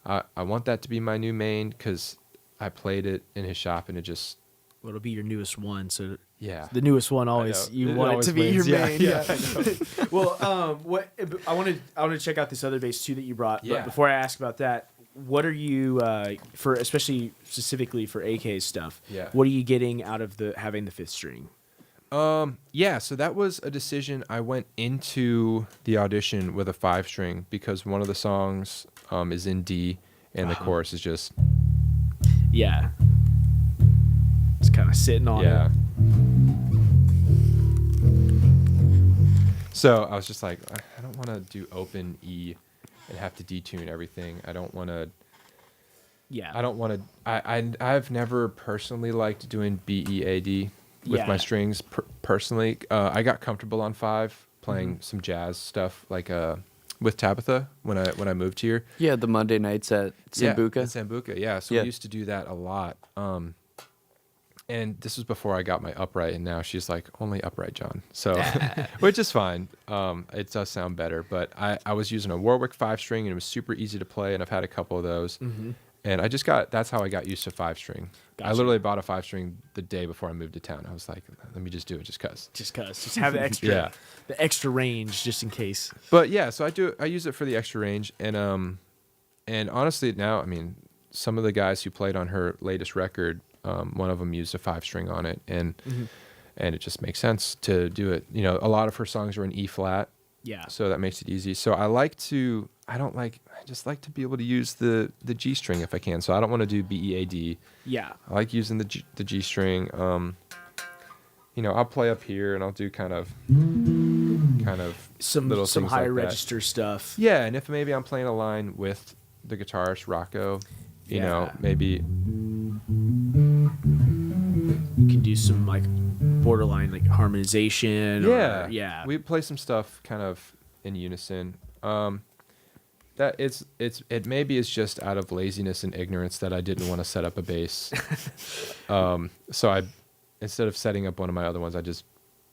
[SPEAKER 3] I want that to be my new main because I played it in his shop, and it just
[SPEAKER 1] Well, it'll be your newest one. So
[SPEAKER 3] yeah.
[SPEAKER 1] the newest one always
[SPEAKER 3] know.
[SPEAKER 1] you
[SPEAKER 3] It
[SPEAKER 1] want it
[SPEAKER 3] always
[SPEAKER 1] to be
[SPEAKER 3] wins.
[SPEAKER 1] your
[SPEAKER 3] Yeah,
[SPEAKER 1] main.
[SPEAKER 3] yeah, I know.
[SPEAKER 1] Well, what I wanted to check out this other bass too that you brought.
[SPEAKER 3] Yeah.
[SPEAKER 1] But before I ask about that, what are you for, especially specifically for AK's stuff?
[SPEAKER 3] Yeah.
[SPEAKER 1] What are you getting out of having the 5th string?
[SPEAKER 3] Yeah, so that was a decision. I went into the audition with a 5-string because one of the songs is in D, and the chorus is just
[SPEAKER 1] Yeah. It's kind of sitting on
[SPEAKER 3] yeah.
[SPEAKER 1] it.
[SPEAKER 3] So I was just like, I don't want to do open E and have to detune everything. I don't want to.
[SPEAKER 1] Yeah.
[SPEAKER 3] I don't want to. I've never personally liked doing BEAD with
[SPEAKER 1] Yeah.
[SPEAKER 3] my strings personally. I got comfortable on 5 playing some jazz stuff like with Tabitha when I moved here.
[SPEAKER 2] Yeah, the Monday nights at Sambuca.
[SPEAKER 3] Yeah, in Sambuca, yeah. So
[SPEAKER 2] Yeah.
[SPEAKER 3] we used to do that a lot. And this was before I got my upright, and now she's like, only upright, John. So, which is fine. It does sound better. But I was using a Warwick 5-string, and it was super easy to play, and I've had a couple of those.
[SPEAKER 1] Mm-hmm.
[SPEAKER 3] And that's how I got used to 5-string. I
[SPEAKER 1] Gotcha.
[SPEAKER 3] literally bought a 5-string the day before I moved to town. I was like, let me just do it just cause.
[SPEAKER 1] Just have the extra,
[SPEAKER 3] Yeah.
[SPEAKER 1] the extra range just in case.
[SPEAKER 3] But yeah, so I use it for the extra range. And honestly now, I mean, some of the guys who played on her latest record, one of them used a 5-string on it, and it just makes sense to do it. You know, a lot of her songs are in E flat,
[SPEAKER 1] Yeah.
[SPEAKER 3] so that makes it easy. So I just like to be able to use the G string if I can. So I don't want to do BEAD.
[SPEAKER 1] Yeah.
[SPEAKER 3] I like using the G string. You know, I'll play up here and I'll do kind of
[SPEAKER 1] Some
[SPEAKER 3] little
[SPEAKER 1] some
[SPEAKER 3] things
[SPEAKER 1] higher
[SPEAKER 3] like that.
[SPEAKER 1] register stuff.
[SPEAKER 3] Yeah, and if maybe I'm playing a line with the guitarist Rocco, you know,
[SPEAKER 1] Yeah.
[SPEAKER 3] maybe
[SPEAKER 1] You can do some like borderline like harmonization.
[SPEAKER 3] yeah,
[SPEAKER 1] Or, yeah.
[SPEAKER 3] we play some stuff kind of in unison. That it maybe is just out of laziness and ignorance that I didn't want to set up a bass. So I, instead of setting up one of my other ones, I just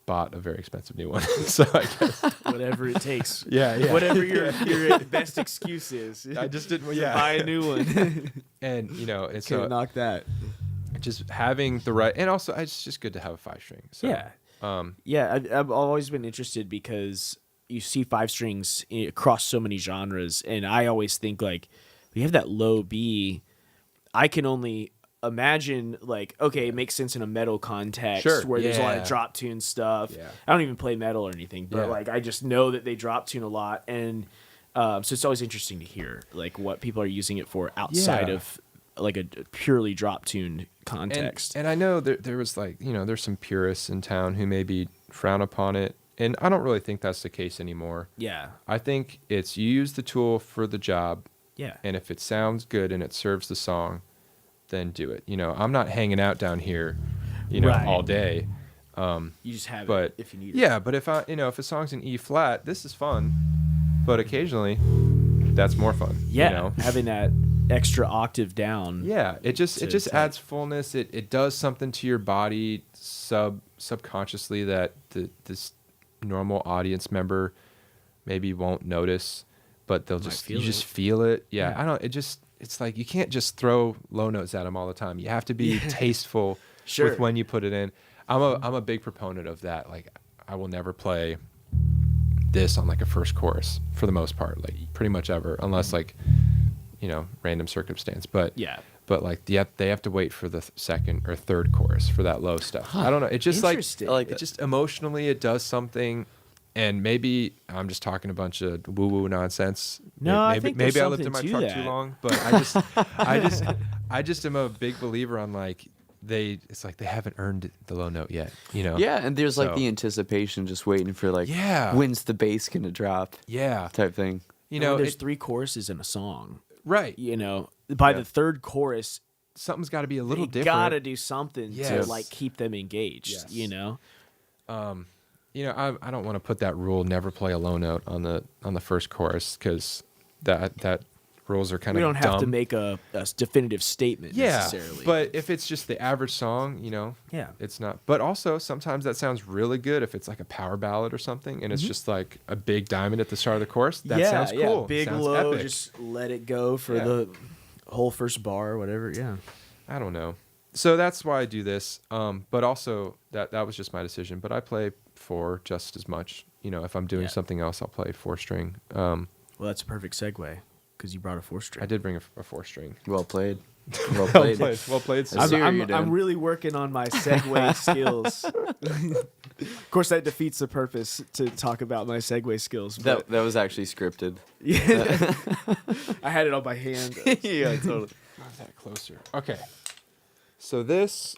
[SPEAKER 3] bought a very expensive new one. So I guess
[SPEAKER 1] Whatever it takes.
[SPEAKER 3] yeah.
[SPEAKER 1] Whatever your best excuse is.
[SPEAKER 3] I just didn't.
[SPEAKER 1] to
[SPEAKER 3] Yeah,
[SPEAKER 1] buy a new one.
[SPEAKER 3] and you know, it's
[SPEAKER 1] Couldn't knock that.
[SPEAKER 3] just having the right, and also it's just good to have a 5-string. So,
[SPEAKER 1] Yeah. Yeah, I've always been interested because you see 5-strings across so many genres, and I always think like we have that low B. I can only imagine like, okay, it makes sense in a metal context
[SPEAKER 3] Sure,
[SPEAKER 1] where there's a lot of
[SPEAKER 3] yeah.
[SPEAKER 1] drop tune stuff.
[SPEAKER 3] Yeah.
[SPEAKER 1] I don't even play metal or anything, but
[SPEAKER 3] Yeah.
[SPEAKER 1] like I just know that they drop tune a lot, and so it's always interesting to hear like what people are using it for outside
[SPEAKER 3] Yeah.
[SPEAKER 1] of like a purely drop tune context.
[SPEAKER 3] And I know there was like, you know, there's some purists in town who maybe frown upon it, and I don't really think that's the case anymore.
[SPEAKER 1] yeah,
[SPEAKER 3] I think it's you use the tool for the job,
[SPEAKER 1] yeah,
[SPEAKER 3] and if it sounds good and it serves the song, then do it. You know, I'm not hanging out down here, you know,
[SPEAKER 1] Right.
[SPEAKER 3] all day.
[SPEAKER 1] you just have
[SPEAKER 3] But
[SPEAKER 1] it if you need it.
[SPEAKER 3] yeah, but if if a song's in E flat, this is fun, but occasionally that's more fun.
[SPEAKER 1] Yeah,
[SPEAKER 3] You know?
[SPEAKER 1] having that extra octave down.
[SPEAKER 3] Yeah, it just
[SPEAKER 1] to-
[SPEAKER 3] adds fullness. It does something to your body subconsciously that this normal audience member maybe won't notice, but they'll just
[SPEAKER 1] feel
[SPEAKER 3] just
[SPEAKER 1] it.
[SPEAKER 3] feel it. Yeah,
[SPEAKER 1] Yeah.
[SPEAKER 3] I don't. It's like you can't just throw low notes at them all the time. You have to be tasteful
[SPEAKER 1] Sure.
[SPEAKER 3] with when you put it in. I'm a big proponent of that. Like, I will never play this on like a first chorus for the most part, like pretty much ever, unless like, you know, random circumstance. But but like they have to wait for the second or third chorus for that low stuff. I don't know. It just like it just emotionally it does something. And maybe I'm just talking a bunch of woo-woo nonsense.
[SPEAKER 1] No, I think
[SPEAKER 3] maybe
[SPEAKER 1] there's
[SPEAKER 3] I lived in my
[SPEAKER 1] something to
[SPEAKER 3] truck
[SPEAKER 1] that.
[SPEAKER 3] too long, but I just am a big believer on like it's like they haven't earned the low note yet, you know?
[SPEAKER 2] Yeah, and there's like
[SPEAKER 3] So-
[SPEAKER 2] the anticipation, just waiting for like,
[SPEAKER 3] Yeah.
[SPEAKER 2] when's the bass gonna drop?
[SPEAKER 3] Yeah.
[SPEAKER 2] Type thing.
[SPEAKER 3] You know,
[SPEAKER 1] there's 3 choruses in a song.
[SPEAKER 3] right.
[SPEAKER 1] You know, by
[SPEAKER 3] Yeah.
[SPEAKER 1] the third chorus,
[SPEAKER 3] Something's got to be a little
[SPEAKER 1] you
[SPEAKER 3] different.
[SPEAKER 1] gotta do something to
[SPEAKER 3] Yes.
[SPEAKER 1] like keep them engaged.
[SPEAKER 3] Yes.
[SPEAKER 1] You know.
[SPEAKER 3] You know, I don't want to put that rule, never play a low note on the first chorus, because that rules are kind
[SPEAKER 1] We
[SPEAKER 3] of
[SPEAKER 1] don't have to
[SPEAKER 3] dumb.
[SPEAKER 1] make a definitive statement necessarily.
[SPEAKER 3] But if it's just the average song, you know,
[SPEAKER 1] Yeah.
[SPEAKER 3] it's not. But also sometimes that sounds really good if it's like a power ballad or something, and it's just like a big diamond at the start of the chorus. That sounds cool.
[SPEAKER 1] Big
[SPEAKER 3] sounds
[SPEAKER 1] low,
[SPEAKER 3] epic.
[SPEAKER 1] just let it go for
[SPEAKER 3] Yeah.
[SPEAKER 1] the whole first bar or whatever. Yeah.
[SPEAKER 3] I don't know. So that's why I do this. But also that was just my decision. But I play 4 just as much. You know, if I'm doing
[SPEAKER 1] Yeah.
[SPEAKER 3] something else, I'll play 4-string.
[SPEAKER 1] Well, that's a perfect segue because you brought a 4-string.
[SPEAKER 3] I did bring a 4-string.
[SPEAKER 2] Well played. Well played.
[SPEAKER 3] Well played.
[SPEAKER 2] I
[SPEAKER 3] Sid.
[SPEAKER 2] see what you're
[SPEAKER 1] I'm
[SPEAKER 2] doing.
[SPEAKER 1] really working on my segue skills. Of course, that defeats the purpose to talk about my segue skills. But
[SPEAKER 2] That was actually scripted.
[SPEAKER 1] yeah, I had it on my hand.
[SPEAKER 2] Yeah, totally.
[SPEAKER 3] Move that closer. Okay. So this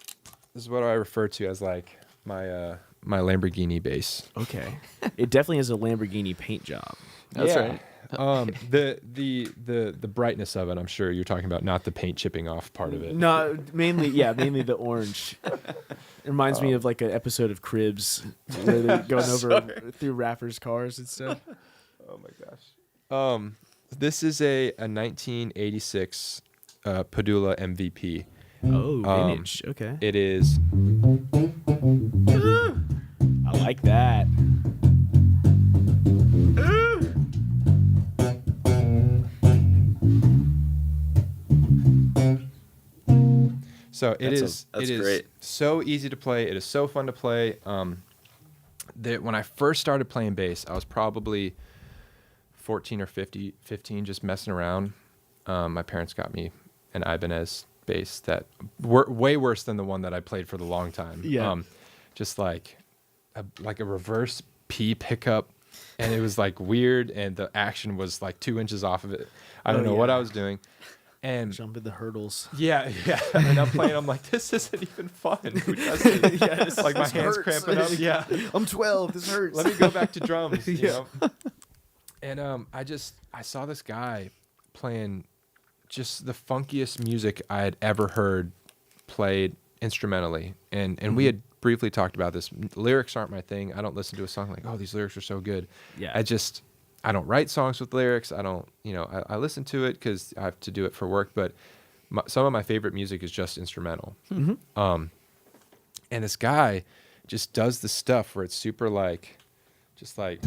[SPEAKER 3] is what I refer to as like my my Lamborghini bass.
[SPEAKER 1] Okay, it definitely has a Lamborghini paint job.
[SPEAKER 2] That's right.
[SPEAKER 3] The brightness of it, I'm sure you're talking about, not the paint chipping off part of it.
[SPEAKER 1] No, mainly the orange. It reminds me of like an episode of Cribs where they're going over through rappers' cars and stuff.
[SPEAKER 3] Oh my gosh. This is a 1986 Padula MVP.
[SPEAKER 1] Oh, vintage. Okay,
[SPEAKER 3] It is.
[SPEAKER 1] I like that.
[SPEAKER 3] So
[SPEAKER 2] That's great.
[SPEAKER 3] so easy to play. It is so fun to play. When I first started playing bass, I was probably 14 or 15, just messing around. My parents got me an Ibanez bass that way worse than the one that I played for the long time.
[SPEAKER 1] Yeah.
[SPEAKER 3] Just like a reverse P pickup, and it was like weird, and the action was like 2 inches off of it. I don't know what I was doing. And
[SPEAKER 1] Jumping the hurdles.
[SPEAKER 3] yeah. And I'm playing. I'm like, this isn't even fun. Who does it?
[SPEAKER 1] Yes,
[SPEAKER 3] Like my
[SPEAKER 1] this
[SPEAKER 3] hands
[SPEAKER 1] hurts.
[SPEAKER 3] cramping up. Yeah.
[SPEAKER 1] I'm 12. This hurts.
[SPEAKER 3] Let me go back to drums. You
[SPEAKER 1] Yeah.
[SPEAKER 3] know? And I saw this guy playing just the funkiest music I had ever heard played instrumentally. And we had briefly talked about this. Lyrics aren't my thing. I don't listen to a song like, oh, these lyrics are so good.
[SPEAKER 1] Yeah.
[SPEAKER 3] I don't write songs with lyrics. I don't, I listen to it because I have to do it for work. But some of my favorite music is just instrumental. And this guy just does the stuff where it's super like, just like.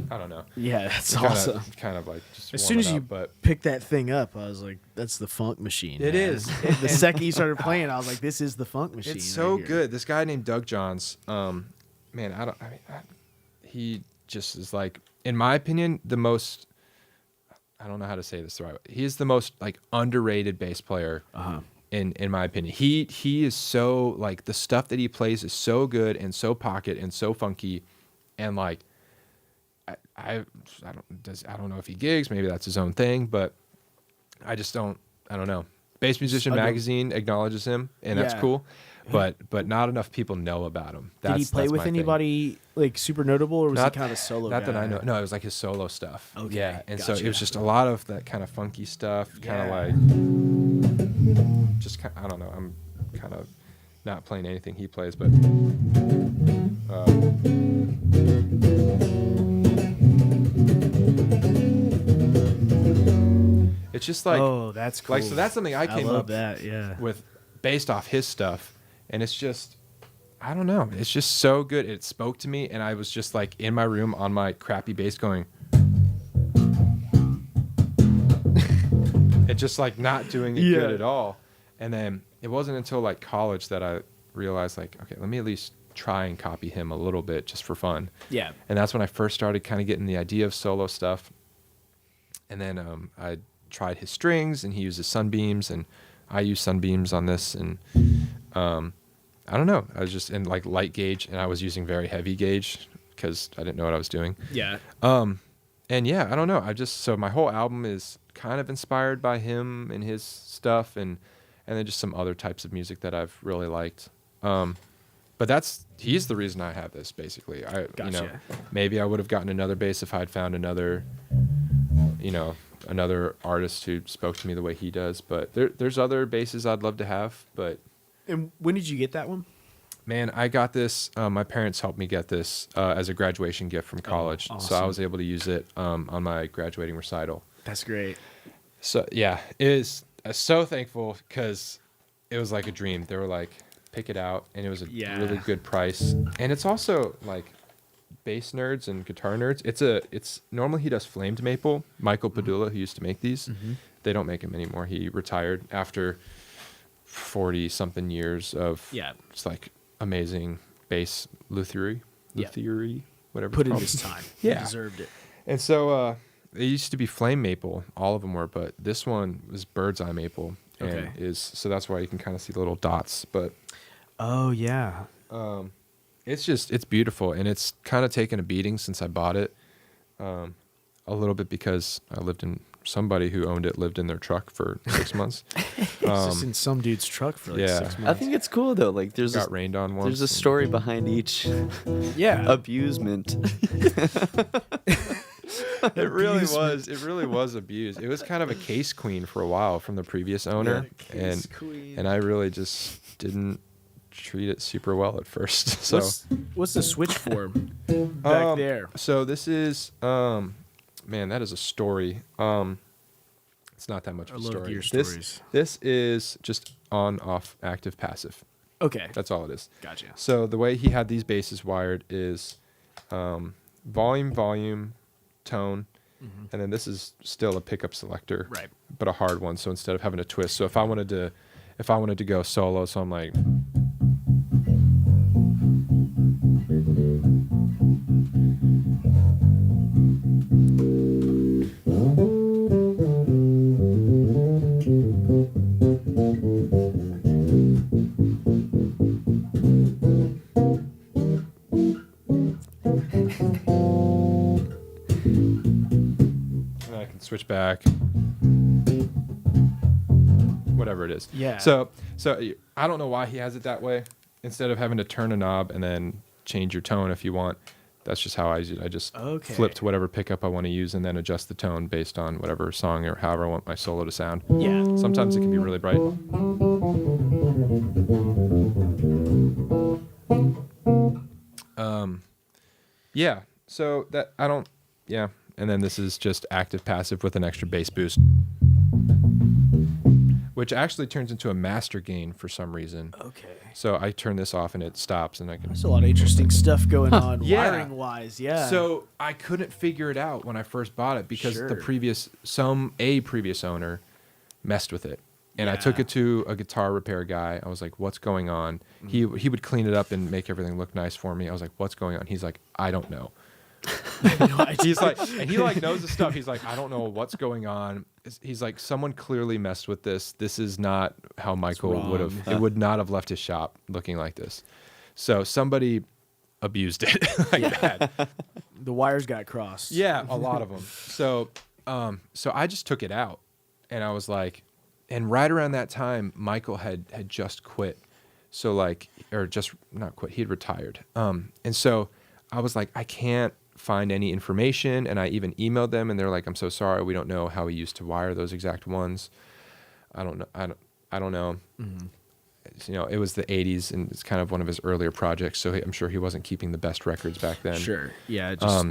[SPEAKER 3] I don't know.
[SPEAKER 1] Yeah, that's
[SPEAKER 3] Kinda-
[SPEAKER 1] awesome.
[SPEAKER 3] Kind of like just
[SPEAKER 1] As
[SPEAKER 3] warm
[SPEAKER 1] soon
[SPEAKER 3] it
[SPEAKER 1] as you
[SPEAKER 3] up, but
[SPEAKER 1] picked that thing up, I was like, "That's the funk machine."
[SPEAKER 3] It
[SPEAKER 1] man.
[SPEAKER 3] is.
[SPEAKER 1] The second you started playing, I was like, "This is the funk machine."
[SPEAKER 3] it's so
[SPEAKER 1] right here.
[SPEAKER 3] good. This guy named Doug Johns, man, he just is like, in my opinion, the most. I don't know how to say this the right way. He is the most like underrated bass player. In my opinion, he is so like, the stuff that he plays is so good and so pocket and so funky, and like I don't know if he gigs, maybe that's his own thing, but I don't know. Bass Musician Magazine acknowledges him, and that's
[SPEAKER 1] Yeah.
[SPEAKER 3] cool, but not enough people know about him.
[SPEAKER 1] Did he play
[SPEAKER 3] that's
[SPEAKER 1] with
[SPEAKER 3] my thing.
[SPEAKER 1] anybody like super notable, or was
[SPEAKER 3] Not-
[SPEAKER 1] he kind of a solo?
[SPEAKER 3] Not that
[SPEAKER 1] guy?
[SPEAKER 3] I know. No, it was like his solo stuff.
[SPEAKER 1] Okay,
[SPEAKER 3] Yeah, and so it
[SPEAKER 1] gotcha.
[SPEAKER 3] was just a lot of that kind of funky stuff, kind of
[SPEAKER 1] Yeah.
[SPEAKER 3] like, just I don't know. I'm kind of not playing anything he plays, but it's just like,
[SPEAKER 1] oh, that's cool.
[SPEAKER 3] like, so that's something I came
[SPEAKER 1] love
[SPEAKER 3] up
[SPEAKER 1] that. Yeah.
[SPEAKER 3] with based off his stuff, and it's just, I don't know. It's just so good. It spoke to me, and I was just like in my room on my crappy bass going, and just like not doing it good at all. And then it wasn't until like college that I realized like, okay, let me at least try and copy him a little bit just for fun.
[SPEAKER 1] Yeah.
[SPEAKER 3] And that's when I first started kind of getting the idea of solo stuff. And then I tried his strings, and he uses Sunbeams, and I use Sunbeams on this. And I don't know. I was just in like light gauge, and I was using very heavy gauge because I didn't know what I was doing.
[SPEAKER 1] Yeah.
[SPEAKER 3] And yeah, I don't know. So my whole album is kind of inspired by him and his stuff, and then just some other types of music that I've really liked. But he's the reason I have this, basically.
[SPEAKER 1] Gotcha.
[SPEAKER 3] Maybe I would have gotten another bass if I'd found another artist who spoke to me the way he does. But there's other basses I'd love to have. But
[SPEAKER 1] And when did you get that one?
[SPEAKER 3] man, I got this. My parents helped me get this as a graduation gift from college,
[SPEAKER 1] awesome.
[SPEAKER 3] so I was able to use it on my graduating recital.
[SPEAKER 1] That's great.
[SPEAKER 3] So yeah, it is. I'm so thankful because it was like a dream. They were like, pick it out, and it was a really good price. And it's also like bass nerds and guitar nerds. It's normally he does flamed maple. Michael Padula, who used to make these, they don't make them anymore. He retired after 40 something years of just like amazing bass luthiery, whatever.
[SPEAKER 1] Put in
[SPEAKER 3] it's
[SPEAKER 1] his
[SPEAKER 3] called.
[SPEAKER 1] time.
[SPEAKER 3] Yeah.
[SPEAKER 1] He deserved it.
[SPEAKER 3] And so it used to be flame maple, all of them were, but this one was bird's eye maple, and so that's why you can kind of see the little dots. But
[SPEAKER 1] Oh yeah.
[SPEAKER 3] it's beautiful, and it's kind of taken a beating since I bought it, a little bit because somebody who owned it lived in their truck for 6 months.
[SPEAKER 1] It's just in some dude's truck for like 6 months.
[SPEAKER 2] I think it's cool though. Like
[SPEAKER 3] Got rained on once.
[SPEAKER 2] there's a story behind each abusement.
[SPEAKER 3] It really was. It really was abused. It was kind of a case queen for a while from the previous owner, and I really just didn't treat it super well at first. So
[SPEAKER 1] what's the switch form back there?
[SPEAKER 3] So this is man, that is a story. It's not that much of a story.
[SPEAKER 1] Gear stories.
[SPEAKER 3] This is just on, off, active, passive.
[SPEAKER 1] Okay.
[SPEAKER 3] That's all it is.
[SPEAKER 1] Gotcha.
[SPEAKER 3] So the way he had these basses wired is volume, tone, and then this is still a pickup selector,
[SPEAKER 1] Right.
[SPEAKER 3] but a hard one. So instead of having a twist, so if I wanted to go solo, so I'm like. Switch back, whatever it is.
[SPEAKER 1] Yeah.
[SPEAKER 3] So I don't know why he has it that way. Instead of having to turn a knob and then change your tone if you want, that's just how I use it. I just flip to whatever pickup I want to use and then adjust the tone based on whatever song or however I want my solo to sound.
[SPEAKER 1] Yeah.
[SPEAKER 3] Sometimes it can be really bright. Yeah. So that I don't. Yeah. And then this is just active passive with an extra bass boost, which actually turns into a master gain for some reason.
[SPEAKER 1] Okay.
[SPEAKER 3] So I turn this off and it stops, and I can.
[SPEAKER 1] There's a lot of interesting stuff going on
[SPEAKER 3] Yeah.
[SPEAKER 1] wiring wise. Yeah.
[SPEAKER 3] So I couldn't figure it out when I first bought it because
[SPEAKER 1] Sure.
[SPEAKER 3] a previous owner messed with it. And I took it to a guitar repair guy. I was like, what's going on? He would clean it up and make everything look nice for me. I was like, what's going on? He's like, I don't know. He's like, and he like knows the stuff. He's like, I don't know what's going on. He's like, someone clearly messed with this. This is not how Michael would have. It would not have left his shop looking like this. So somebody abused it like that.
[SPEAKER 1] The wires got crossed.
[SPEAKER 3] Yeah, a lot of them. So I just took it out, and I was like, and right around that time, Michael had just quit. So like, or just not quit. He had retired. And so I was like, I can't find any information, and I even emailed them, and they're like, I'm so sorry, we don't know how he used to wire those exact ones. I don't know. I don't know. Mm-hmm. You know, it was the 80s, and it's kind of one of his earlier projects, so I'm sure he wasn't keeping the best records back then.
[SPEAKER 1] Sure. Yeah. It just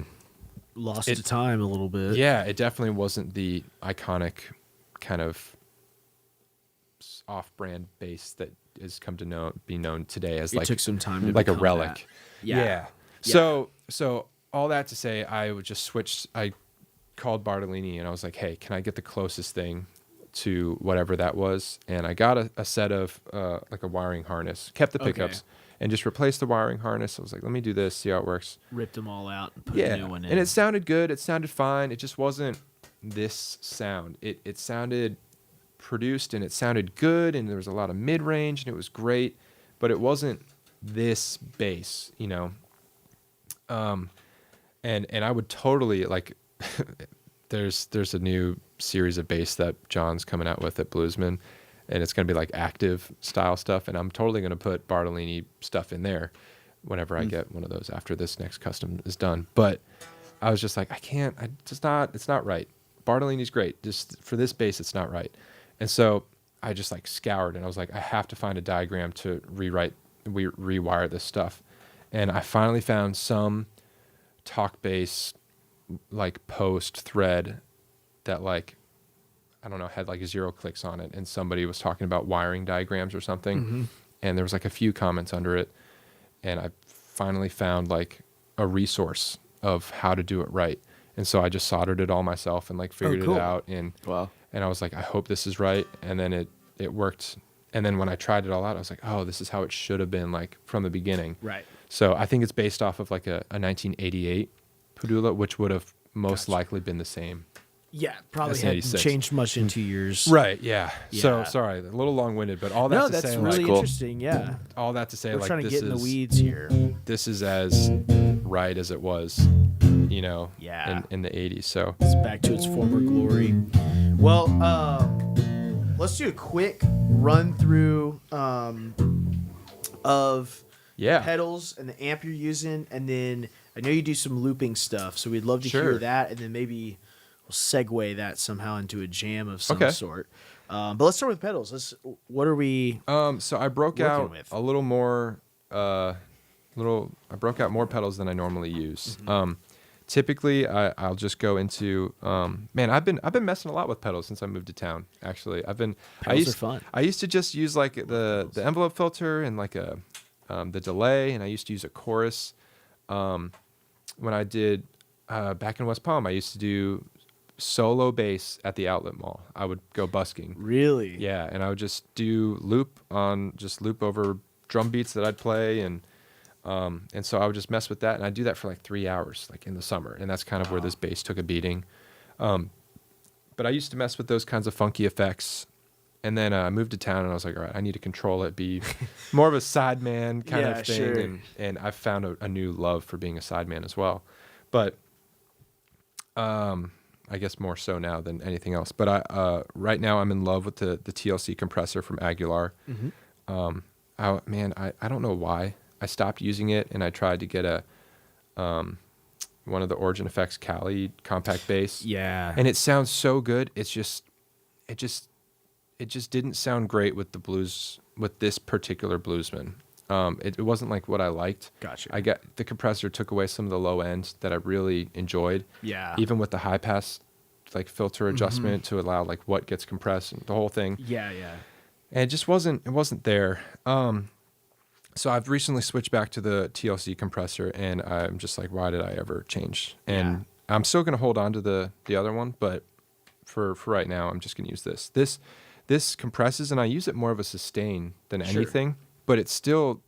[SPEAKER 1] lost to time a little bit.
[SPEAKER 3] Yeah, it definitely wasn't the iconic kind of off-brand bass that has come to be known today as
[SPEAKER 1] It took some time to
[SPEAKER 3] like a
[SPEAKER 1] become
[SPEAKER 3] relic.
[SPEAKER 1] that. Yeah.
[SPEAKER 3] So all that to say, I would just switched. I called Bartolini and I was like, hey, can I get the closest thing to whatever that was? And I got a set of like a wiring harness, kept the pickups, and just replaced the wiring harness. I was like, let me do this, see how it works.
[SPEAKER 1] Ripped them all out and put a new one in.
[SPEAKER 3] And it sounded good. It sounded fine. It just wasn't this sound. It sounded produced and it sounded good, and there was a lot of mid-range and it was great, but it wasn't this bass, you know. And I would totally like there's a new series of bass that John's coming out with at Bluesman, and it's going to be like active style stuff, and I'm totally going to put Bartolini stuff in there whenever I get one of those after this next custom is done. But I was just like, it's not right. Bartolini's great. Just for this bass, it's not right. And so I just like scoured, and I was like, I have to find a diagram to rewire this stuff. And I finally found some talk bass like post thread that like, I don't know, had like 0 clicks on it, and somebody was talking about wiring diagrams or something. And there was like a few comments under it, and I finally found like a resource of how to do it right. And so I just soldered it all myself and like figured it out. And and I was like, I hope this is right. And then it worked. And then when I tried it all out, I was like, oh, this is how it should have been like from the beginning.
[SPEAKER 1] Right.
[SPEAKER 3] So I think it's based off of like a 1988 Padula, which would have most likely been the same.
[SPEAKER 1] Yeah, probably
[SPEAKER 3] That's
[SPEAKER 1] hadn't
[SPEAKER 3] 86.
[SPEAKER 1] changed much in 2 years.
[SPEAKER 3] Right, yeah. So
[SPEAKER 1] Yeah.
[SPEAKER 3] sorry, a little long-winded, but all that
[SPEAKER 1] No,
[SPEAKER 3] to
[SPEAKER 1] that's
[SPEAKER 3] say,
[SPEAKER 1] really
[SPEAKER 3] like,
[SPEAKER 1] interesting. Yeah,
[SPEAKER 3] all that to say,
[SPEAKER 1] we're
[SPEAKER 3] like,
[SPEAKER 1] trying to
[SPEAKER 3] this
[SPEAKER 1] get in the
[SPEAKER 3] is
[SPEAKER 1] weeds here.
[SPEAKER 3] this is as right as it was, you know,
[SPEAKER 1] Yeah.
[SPEAKER 3] in the 80s. So
[SPEAKER 1] It's back to its former glory. Well, let's do a quick run through of
[SPEAKER 3] yeah,
[SPEAKER 1] pedals and the amp you're using, and then I know you do some looping stuff, so we'd love to hear
[SPEAKER 3] Sure.
[SPEAKER 1] that, and then maybe we'll segue that somehow into a jam of some
[SPEAKER 3] Okay.
[SPEAKER 1] sort. But let's start with pedals. What are we?
[SPEAKER 3] so I broke
[SPEAKER 1] working
[SPEAKER 3] out
[SPEAKER 1] with?
[SPEAKER 3] a little more, I broke out more pedals than I normally use. Typically, I'll just go into, man, I've been messing a lot with pedals since I moved to town. Actually,
[SPEAKER 1] Pedals are fun.
[SPEAKER 3] I used to just use like the envelope filter and like the delay, and I used to use a chorus. When I did back in West Palm, I used to do solo bass at the outlet mall. I would go busking.
[SPEAKER 1] Really?
[SPEAKER 3] Yeah, and I would just do loop over drum beats that I'd play, and so I would just mess with that, and I'd do that for like 3 hours, like in the summer, and that's kind of where this bass took a beating. But I used to mess with those kinds of funky effects, and then I moved to town, and I was like, all right, I need to control it, be more of a sideman kind of thing,
[SPEAKER 1] sure.
[SPEAKER 3] and I found a new love for being a sideman as well. But I guess more so now than anything else. But right now I'm in love with the TLC compressor from Aguilar. I don't know why I stopped using it, and I tried to get one of the Origin Effects Cali compact bass.
[SPEAKER 1] Yeah.
[SPEAKER 3] And it sounds so good. It just didn't sound great with this particular Bluesman. It wasn't like what I liked.
[SPEAKER 1] Gotcha.
[SPEAKER 3] The compressor took away some of the low end that I really enjoyed.
[SPEAKER 1] Yeah.
[SPEAKER 3] Even with the high pass like filter adjustment to allow like what gets compressed and the whole thing.
[SPEAKER 1] Yeah, yeah.
[SPEAKER 3] And it just wasn't there. So I've recently switched back to the TLC compressor, and I'm just like, why did I ever change? And I'm still going to hold on to the other one, but for right now, I'm just going to use this. This compresses, and I use it more of a sustain than anything, but it's still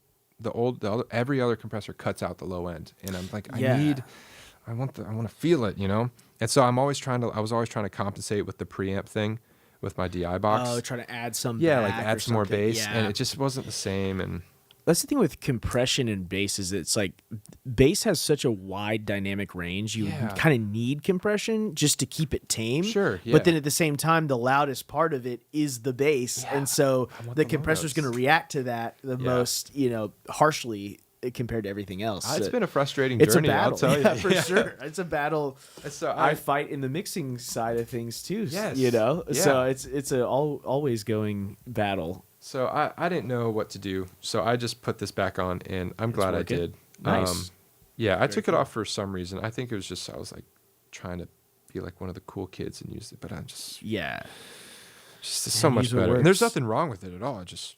[SPEAKER 3] every other compressor cuts out the low end, and I'm like, I want to feel it, you know? And so I was always trying to compensate with the preamp thing with my DI box.
[SPEAKER 1] Oh, trying to add some
[SPEAKER 3] like
[SPEAKER 1] back
[SPEAKER 3] add
[SPEAKER 1] or
[SPEAKER 3] some more
[SPEAKER 1] something.
[SPEAKER 3] bass,
[SPEAKER 1] Yeah.
[SPEAKER 3] and it just wasn't the same. And
[SPEAKER 1] That's the thing with compression and bass is it's like bass has such a wide dynamic range. You kind of need compression just to keep it tame.
[SPEAKER 3] Sure, yeah.
[SPEAKER 1] But then at the same time, the loudest part of it is the bass. And so the compressor's going to react to that the most, harshly compared to everything else.
[SPEAKER 3] It's been a frustrating
[SPEAKER 1] It's
[SPEAKER 3] journey,
[SPEAKER 1] a battle.
[SPEAKER 3] I'll tell you.
[SPEAKER 1] Yeah, for sure. It's a battle.
[SPEAKER 3] So
[SPEAKER 1] I fight in the mixing side of things too.
[SPEAKER 3] Yes.
[SPEAKER 1] So
[SPEAKER 3] Yeah.
[SPEAKER 1] it's a always going battle.
[SPEAKER 3] So I didn't know what to do, so I just put this back on, and I'm glad I
[SPEAKER 1] working.
[SPEAKER 3] did.
[SPEAKER 1] Nice.
[SPEAKER 3] I took it off for some reason. I think it was just I was like trying to be like one of the cool kids and use it, but I just
[SPEAKER 1] Yeah.
[SPEAKER 3] so much
[SPEAKER 1] use what
[SPEAKER 3] better. And there's
[SPEAKER 1] works.
[SPEAKER 3] nothing wrong with it at all. Just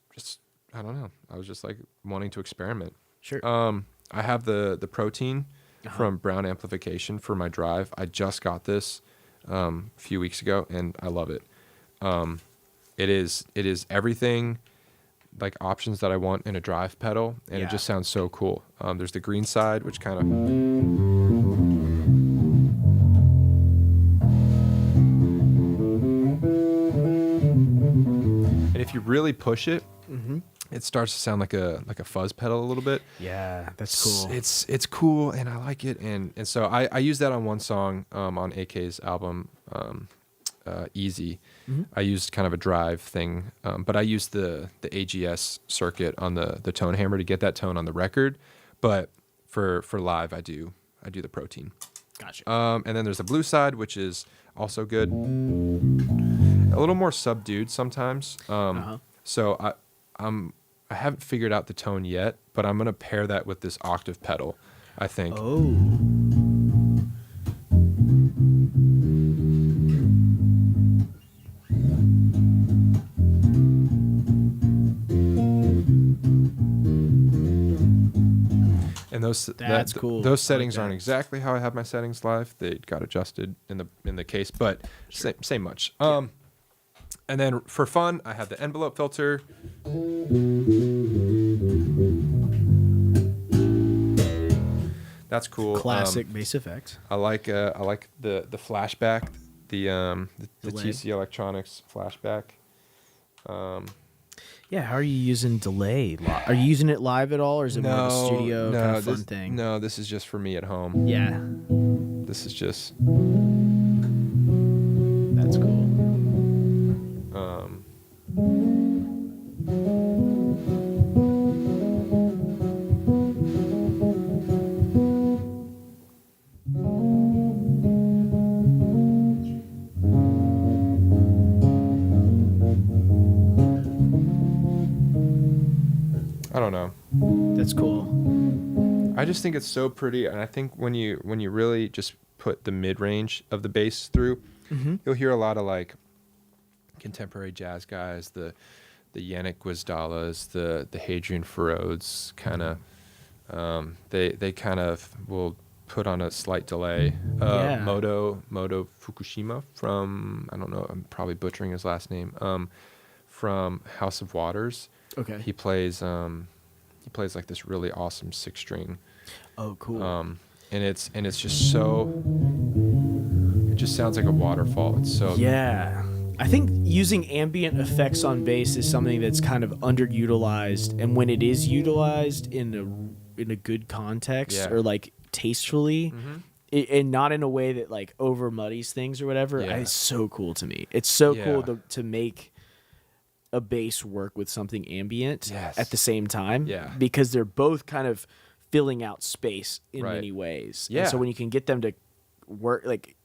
[SPEAKER 3] I don't know. I was just like wanting to experiment.
[SPEAKER 1] Sure.
[SPEAKER 3] I have the protein from Brown Amplification for my drive. I just got this a few weeks ago, and I love it. It is everything, like options that I want in a drive pedal, and it just sounds so cool. There's the green side, which kind of, and if you really push it, it starts to sound like a fuzz pedal a little bit.
[SPEAKER 1] Yeah, that's cool.
[SPEAKER 3] It's cool, and I like it, and so I use that on one song on AK's album, Easy. I used kind of a drive thing, but I used the AGS circuit on the tone hammer to get that tone on the record. But for live, I do the protein.
[SPEAKER 1] Gotcha.
[SPEAKER 3] And then there's the blue side, which is also good. A little more subdued sometimes. So I haven't figured out the tone yet, but I'm gonna pair that with this octave pedal, I think.
[SPEAKER 1] Oh.
[SPEAKER 3] And
[SPEAKER 1] That's cool.
[SPEAKER 3] Those
[SPEAKER 1] I like
[SPEAKER 3] settings
[SPEAKER 1] that.
[SPEAKER 3] aren't exactly how I have my settings live. They got adjusted in the case, but same much. And then for fun, I have the envelope filter. That's cool.
[SPEAKER 1] Classic bass effect.
[SPEAKER 3] I like the flashback, the
[SPEAKER 1] Delay.
[SPEAKER 3] TC Electronics flashback.
[SPEAKER 1] Yeah, how are you using delay? Are you using it live at all, or is it more of a studio kind of fun thing?
[SPEAKER 3] No, this is just for me at home.
[SPEAKER 1] Yeah,
[SPEAKER 3] This is just.
[SPEAKER 1] that's cool.
[SPEAKER 3] I don't know.
[SPEAKER 1] That's cool.
[SPEAKER 3] I just think it's so pretty, and I think when you really just put the mid range of the bass through, you'll hear a lot of like contemporary jazz guys, the Yannick Guizdalas, the Hadrian Ferodes, kind of. They kind of will put on a slight delay. Moto Fukushima from, I don't know, I'm probably butchering his last name. From House of Waters.
[SPEAKER 1] Okay.
[SPEAKER 3] He plays like this really awesome 6-string.
[SPEAKER 1] Oh, cool.
[SPEAKER 3] And it's just so, it just sounds like a waterfall. It's so
[SPEAKER 1] Yeah. I think using ambient effects on bass is something that's kind of underutilized, and when it is utilized in a good context or like tastefully, and not in a way that like over muddies things or whatever, it's so cool to me. It's so cool to make a bass work with something ambient at the same time, because they're both kind of filling out space in many ways. And so when you can get them to work, like,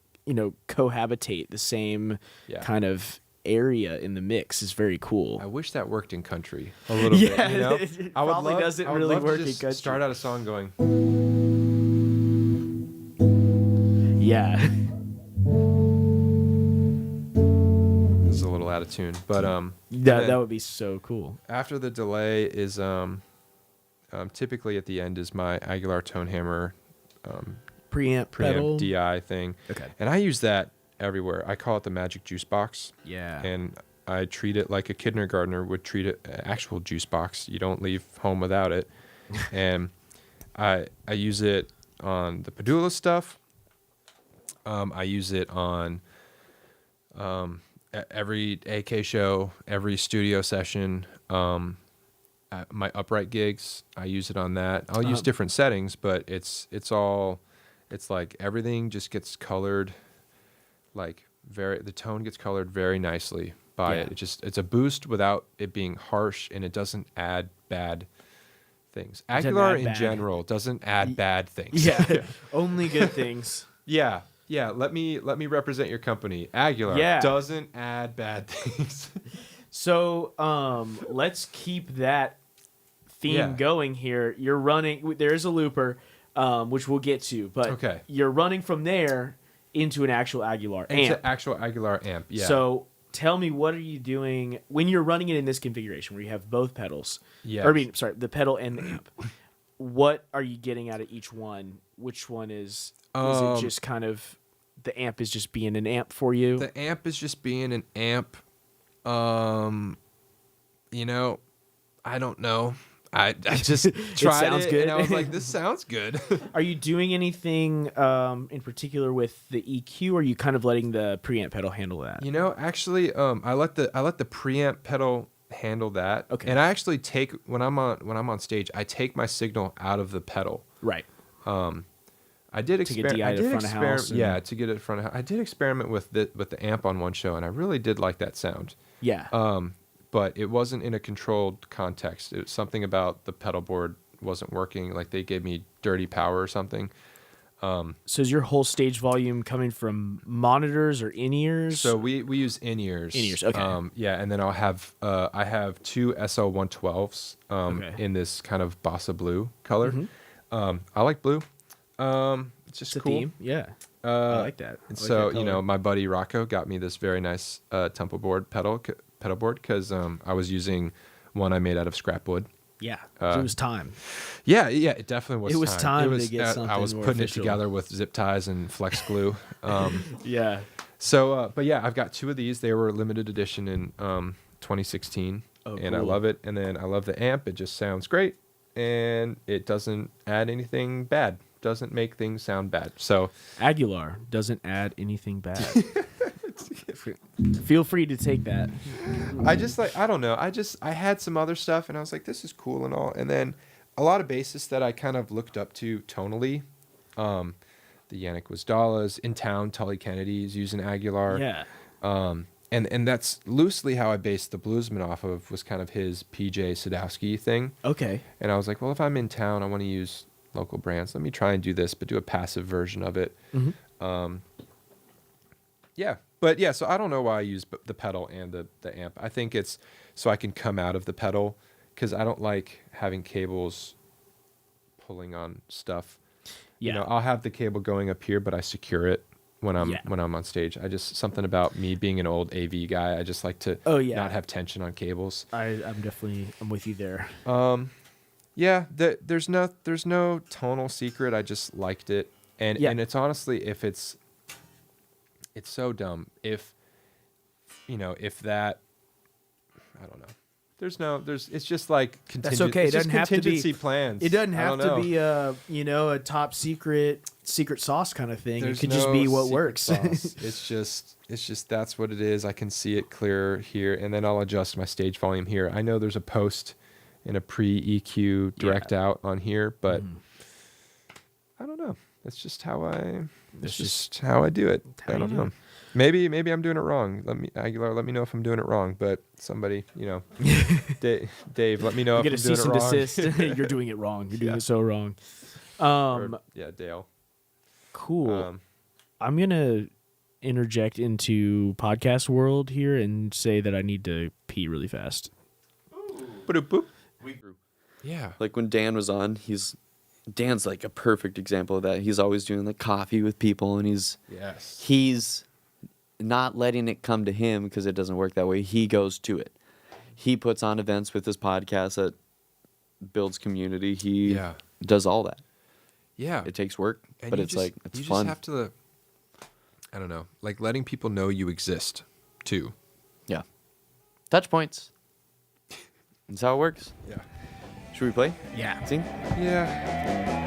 [SPEAKER 1] cohabitate the same kind of area in the mix is very cool.
[SPEAKER 3] I wish that worked in country a little bit.
[SPEAKER 1] It probably doesn't really work in country.
[SPEAKER 3] Start out a song going.
[SPEAKER 1] Yeah.
[SPEAKER 3] This is a little out of tune, but
[SPEAKER 1] that would be so cool.
[SPEAKER 3] after the delay is typically at the end is my Aguilar tone hammer
[SPEAKER 1] Preamp pedal.
[SPEAKER 3] DI thing.
[SPEAKER 1] Okay.
[SPEAKER 3] And I use that everywhere. I call it the magic juice box.
[SPEAKER 1] Yeah.
[SPEAKER 3] And I treat it like a kindergartner would treat an actual juice box. You don't leave home without it. And I use it on the Padula stuff. I use it on every AK show, every studio session. At my upright gigs, I use it on that. I'll use different settings, but it's like everything just gets colored, like the tone gets colored very nicely by it. It's a boost without it being harsh, and it doesn't add bad things. Aguilar in general doesn't add bad things.
[SPEAKER 1] Yeah. Only good things.
[SPEAKER 3] Yeah. Let me represent your company. Aguilar doesn't add bad things.
[SPEAKER 1] So let's keep that theme going here. You're running. There's a looper, which we'll get to, but you're running from there into an actual Aguilar amp.
[SPEAKER 3] Into actual Aguilar amp. Yeah.
[SPEAKER 1] So tell me, what are you doing when you're running it in this configuration where you have both pedals?
[SPEAKER 3] Yes.
[SPEAKER 1] Or, I mean, sorry, the pedal and the amp. What are you getting out of each one? Which one is it just kind of the amp is just being an amp for you?
[SPEAKER 3] The amp is just being an amp. You know, I don't know. I just tried
[SPEAKER 1] sounds
[SPEAKER 3] it
[SPEAKER 1] good.
[SPEAKER 3] and I was like, this sounds good.
[SPEAKER 1] Are you doing anything in particular with the EQ, or are you kind of letting the preamp pedal handle that?
[SPEAKER 3] You know, actually, I let the preamp pedal handle that.
[SPEAKER 1] Okay.
[SPEAKER 3] And I actually take when I'm on stage, I take my signal out of the pedal.
[SPEAKER 1] Right.
[SPEAKER 3] I did experiment.
[SPEAKER 1] DI to front of house and-
[SPEAKER 3] Yeah, to get it front of house. I did experiment with the amp on one show, and I really did like that sound.
[SPEAKER 1] Yeah.
[SPEAKER 3] But it wasn't in a controlled context. It was something about the pedal board wasn't working. Like they gave me dirty power or something.
[SPEAKER 1] So is your whole stage volume coming from monitors or in-ears?
[SPEAKER 3] So we use in-ears.
[SPEAKER 1] In-ears, okay.
[SPEAKER 3] Yeah, and then I have 2 SL112s
[SPEAKER 1] Okay.
[SPEAKER 3] in this kind of bossa blue color.
[SPEAKER 1] Mhm.
[SPEAKER 3] I like blue. It's just
[SPEAKER 1] It's a
[SPEAKER 3] cool.
[SPEAKER 1] theme. Yeah. I like that. I like
[SPEAKER 3] So
[SPEAKER 1] that
[SPEAKER 3] you know,
[SPEAKER 1] color.
[SPEAKER 3] my buddy Rocco got me this very nice tempo board pedal board because I was using one I made out of scrap wood.
[SPEAKER 1] Yeah. So it was time.
[SPEAKER 3] Yeah, it definitely was.
[SPEAKER 1] It was time to
[SPEAKER 3] was,
[SPEAKER 1] get
[SPEAKER 3] I
[SPEAKER 1] something
[SPEAKER 3] was
[SPEAKER 1] more
[SPEAKER 3] putting
[SPEAKER 1] official.
[SPEAKER 3] it together with zip ties and flex glue.
[SPEAKER 1] Yeah.
[SPEAKER 3] So, but yeah, I've got 2 of these. They were limited edition in 2016,
[SPEAKER 1] Oh,
[SPEAKER 3] and I
[SPEAKER 1] cool.
[SPEAKER 3] love it. And then I love the amp. It just sounds great, and it doesn't add anything bad. Doesn't make things sound bad. So
[SPEAKER 1] Aguilar doesn't add anything bad. Feel free to take that.
[SPEAKER 3] I just I don't know. I had some other stuff, and I was like, this is cool and all. And then a lot of bassists that I kind of looked up to tonally, the Yannick Wisdalas, in town, Tully Kennedy's using Aguilar.
[SPEAKER 1] Yeah.
[SPEAKER 3] And that's loosely how I based the Bluesman off of, was kind of his PJ Sadowski thing.
[SPEAKER 1] Okay.
[SPEAKER 3] And I was like, well, if I'm in town, I want to use local brands. Let me try and do this, but do a passive version of it.
[SPEAKER 1] Mm-hmm.
[SPEAKER 3] Yeah. But yeah, so I don't know why I use the pedal and the amp. I think it's so I can come out of the pedal, because I don't like having cables pulling on stuff.
[SPEAKER 1] Yeah.
[SPEAKER 3] You know, I'll have the cable going up here, but I secure it when I'm
[SPEAKER 1] Yeah.
[SPEAKER 3] on stage. I just, something about me being an old AV guy, I just like to not have tension on cables.
[SPEAKER 1] I'm with you there.
[SPEAKER 3] Yeah, there's no tonal secret. I just liked it, and it's honestly, if it's so dumb. If that, I don't know. It's just like
[SPEAKER 1] That's okay. It doesn't have to be
[SPEAKER 3] contingency plans.
[SPEAKER 1] It doesn't have
[SPEAKER 3] I don't
[SPEAKER 1] to
[SPEAKER 3] know.
[SPEAKER 1] be a top secret sauce kind of thing.
[SPEAKER 3] There's
[SPEAKER 1] it could just be what
[SPEAKER 3] secret
[SPEAKER 1] works.
[SPEAKER 3] sauce. It's just that's what it is. I can see it clear here, and then I'll adjust my stage volume here. I know there's a post and a pre-EQ direct out on here, but I don't know. That's just how I do it.
[SPEAKER 1] how
[SPEAKER 3] I
[SPEAKER 1] you
[SPEAKER 3] don't
[SPEAKER 1] do
[SPEAKER 3] know.
[SPEAKER 1] it.
[SPEAKER 3] Maybe I'm doing it wrong. Aguilar, let me know if I'm doing it wrong. But somebody, Dave, let me know
[SPEAKER 1] You
[SPEAKER 3] if
[SPEAKER 1] get a
[SPEAKER 3] I'm doing
[SPEAKER 1] cease
[SPEAKER 3] it
[SPEAKER 1] and
[SPEAKER 3] wrong.
[SPEAKER 1] desist. You're doing it wrong. You're doing
[SPEAKER 3] Yeah.
[SPEAKER 1] it so wrong.
[SPEAKER 3] Dale.
[SPEAKER 1] Cool. I'm gonna interject into podcast world here and say that I need to pee really fast.
[SPEAKER 3] Boop. Yeah.
[SPEAKER 2] Like when Dan was on, Dan's like a perfect example of that. He's always doing like coffee with people, and
[SPEAKER 3] Yes.
[SPEAKER 2] he's not letting it come to him because it doesn't work that way. He goes to it. He puts on events with his podcast that builds community. He does all that.
[SPEAKER 3] Yeah.
[SPEAKER 2] It takes work,
[SPEAKER 3] And
[SPEAKER 2] but
[SPEAKER 3] you
[SPEAKER 2] it's
[SPEAKER 3] just-
[SPEAKER 2] like it's
[SPEAKER 3] you
[SPEAKER 2] fun.
[SPEAKER 3] just have to, I don't know, like letting people know you exist too.
[SPEAKER 2] Yeah. Touch points. That's how it works.
[SPEAKER 3] Yeah.
[SPEAKER 2] Should we play?
[SPEAKER 1] Yeah.
[SPEAKER 2] Sing?
[SPEAKER 3] Yeah.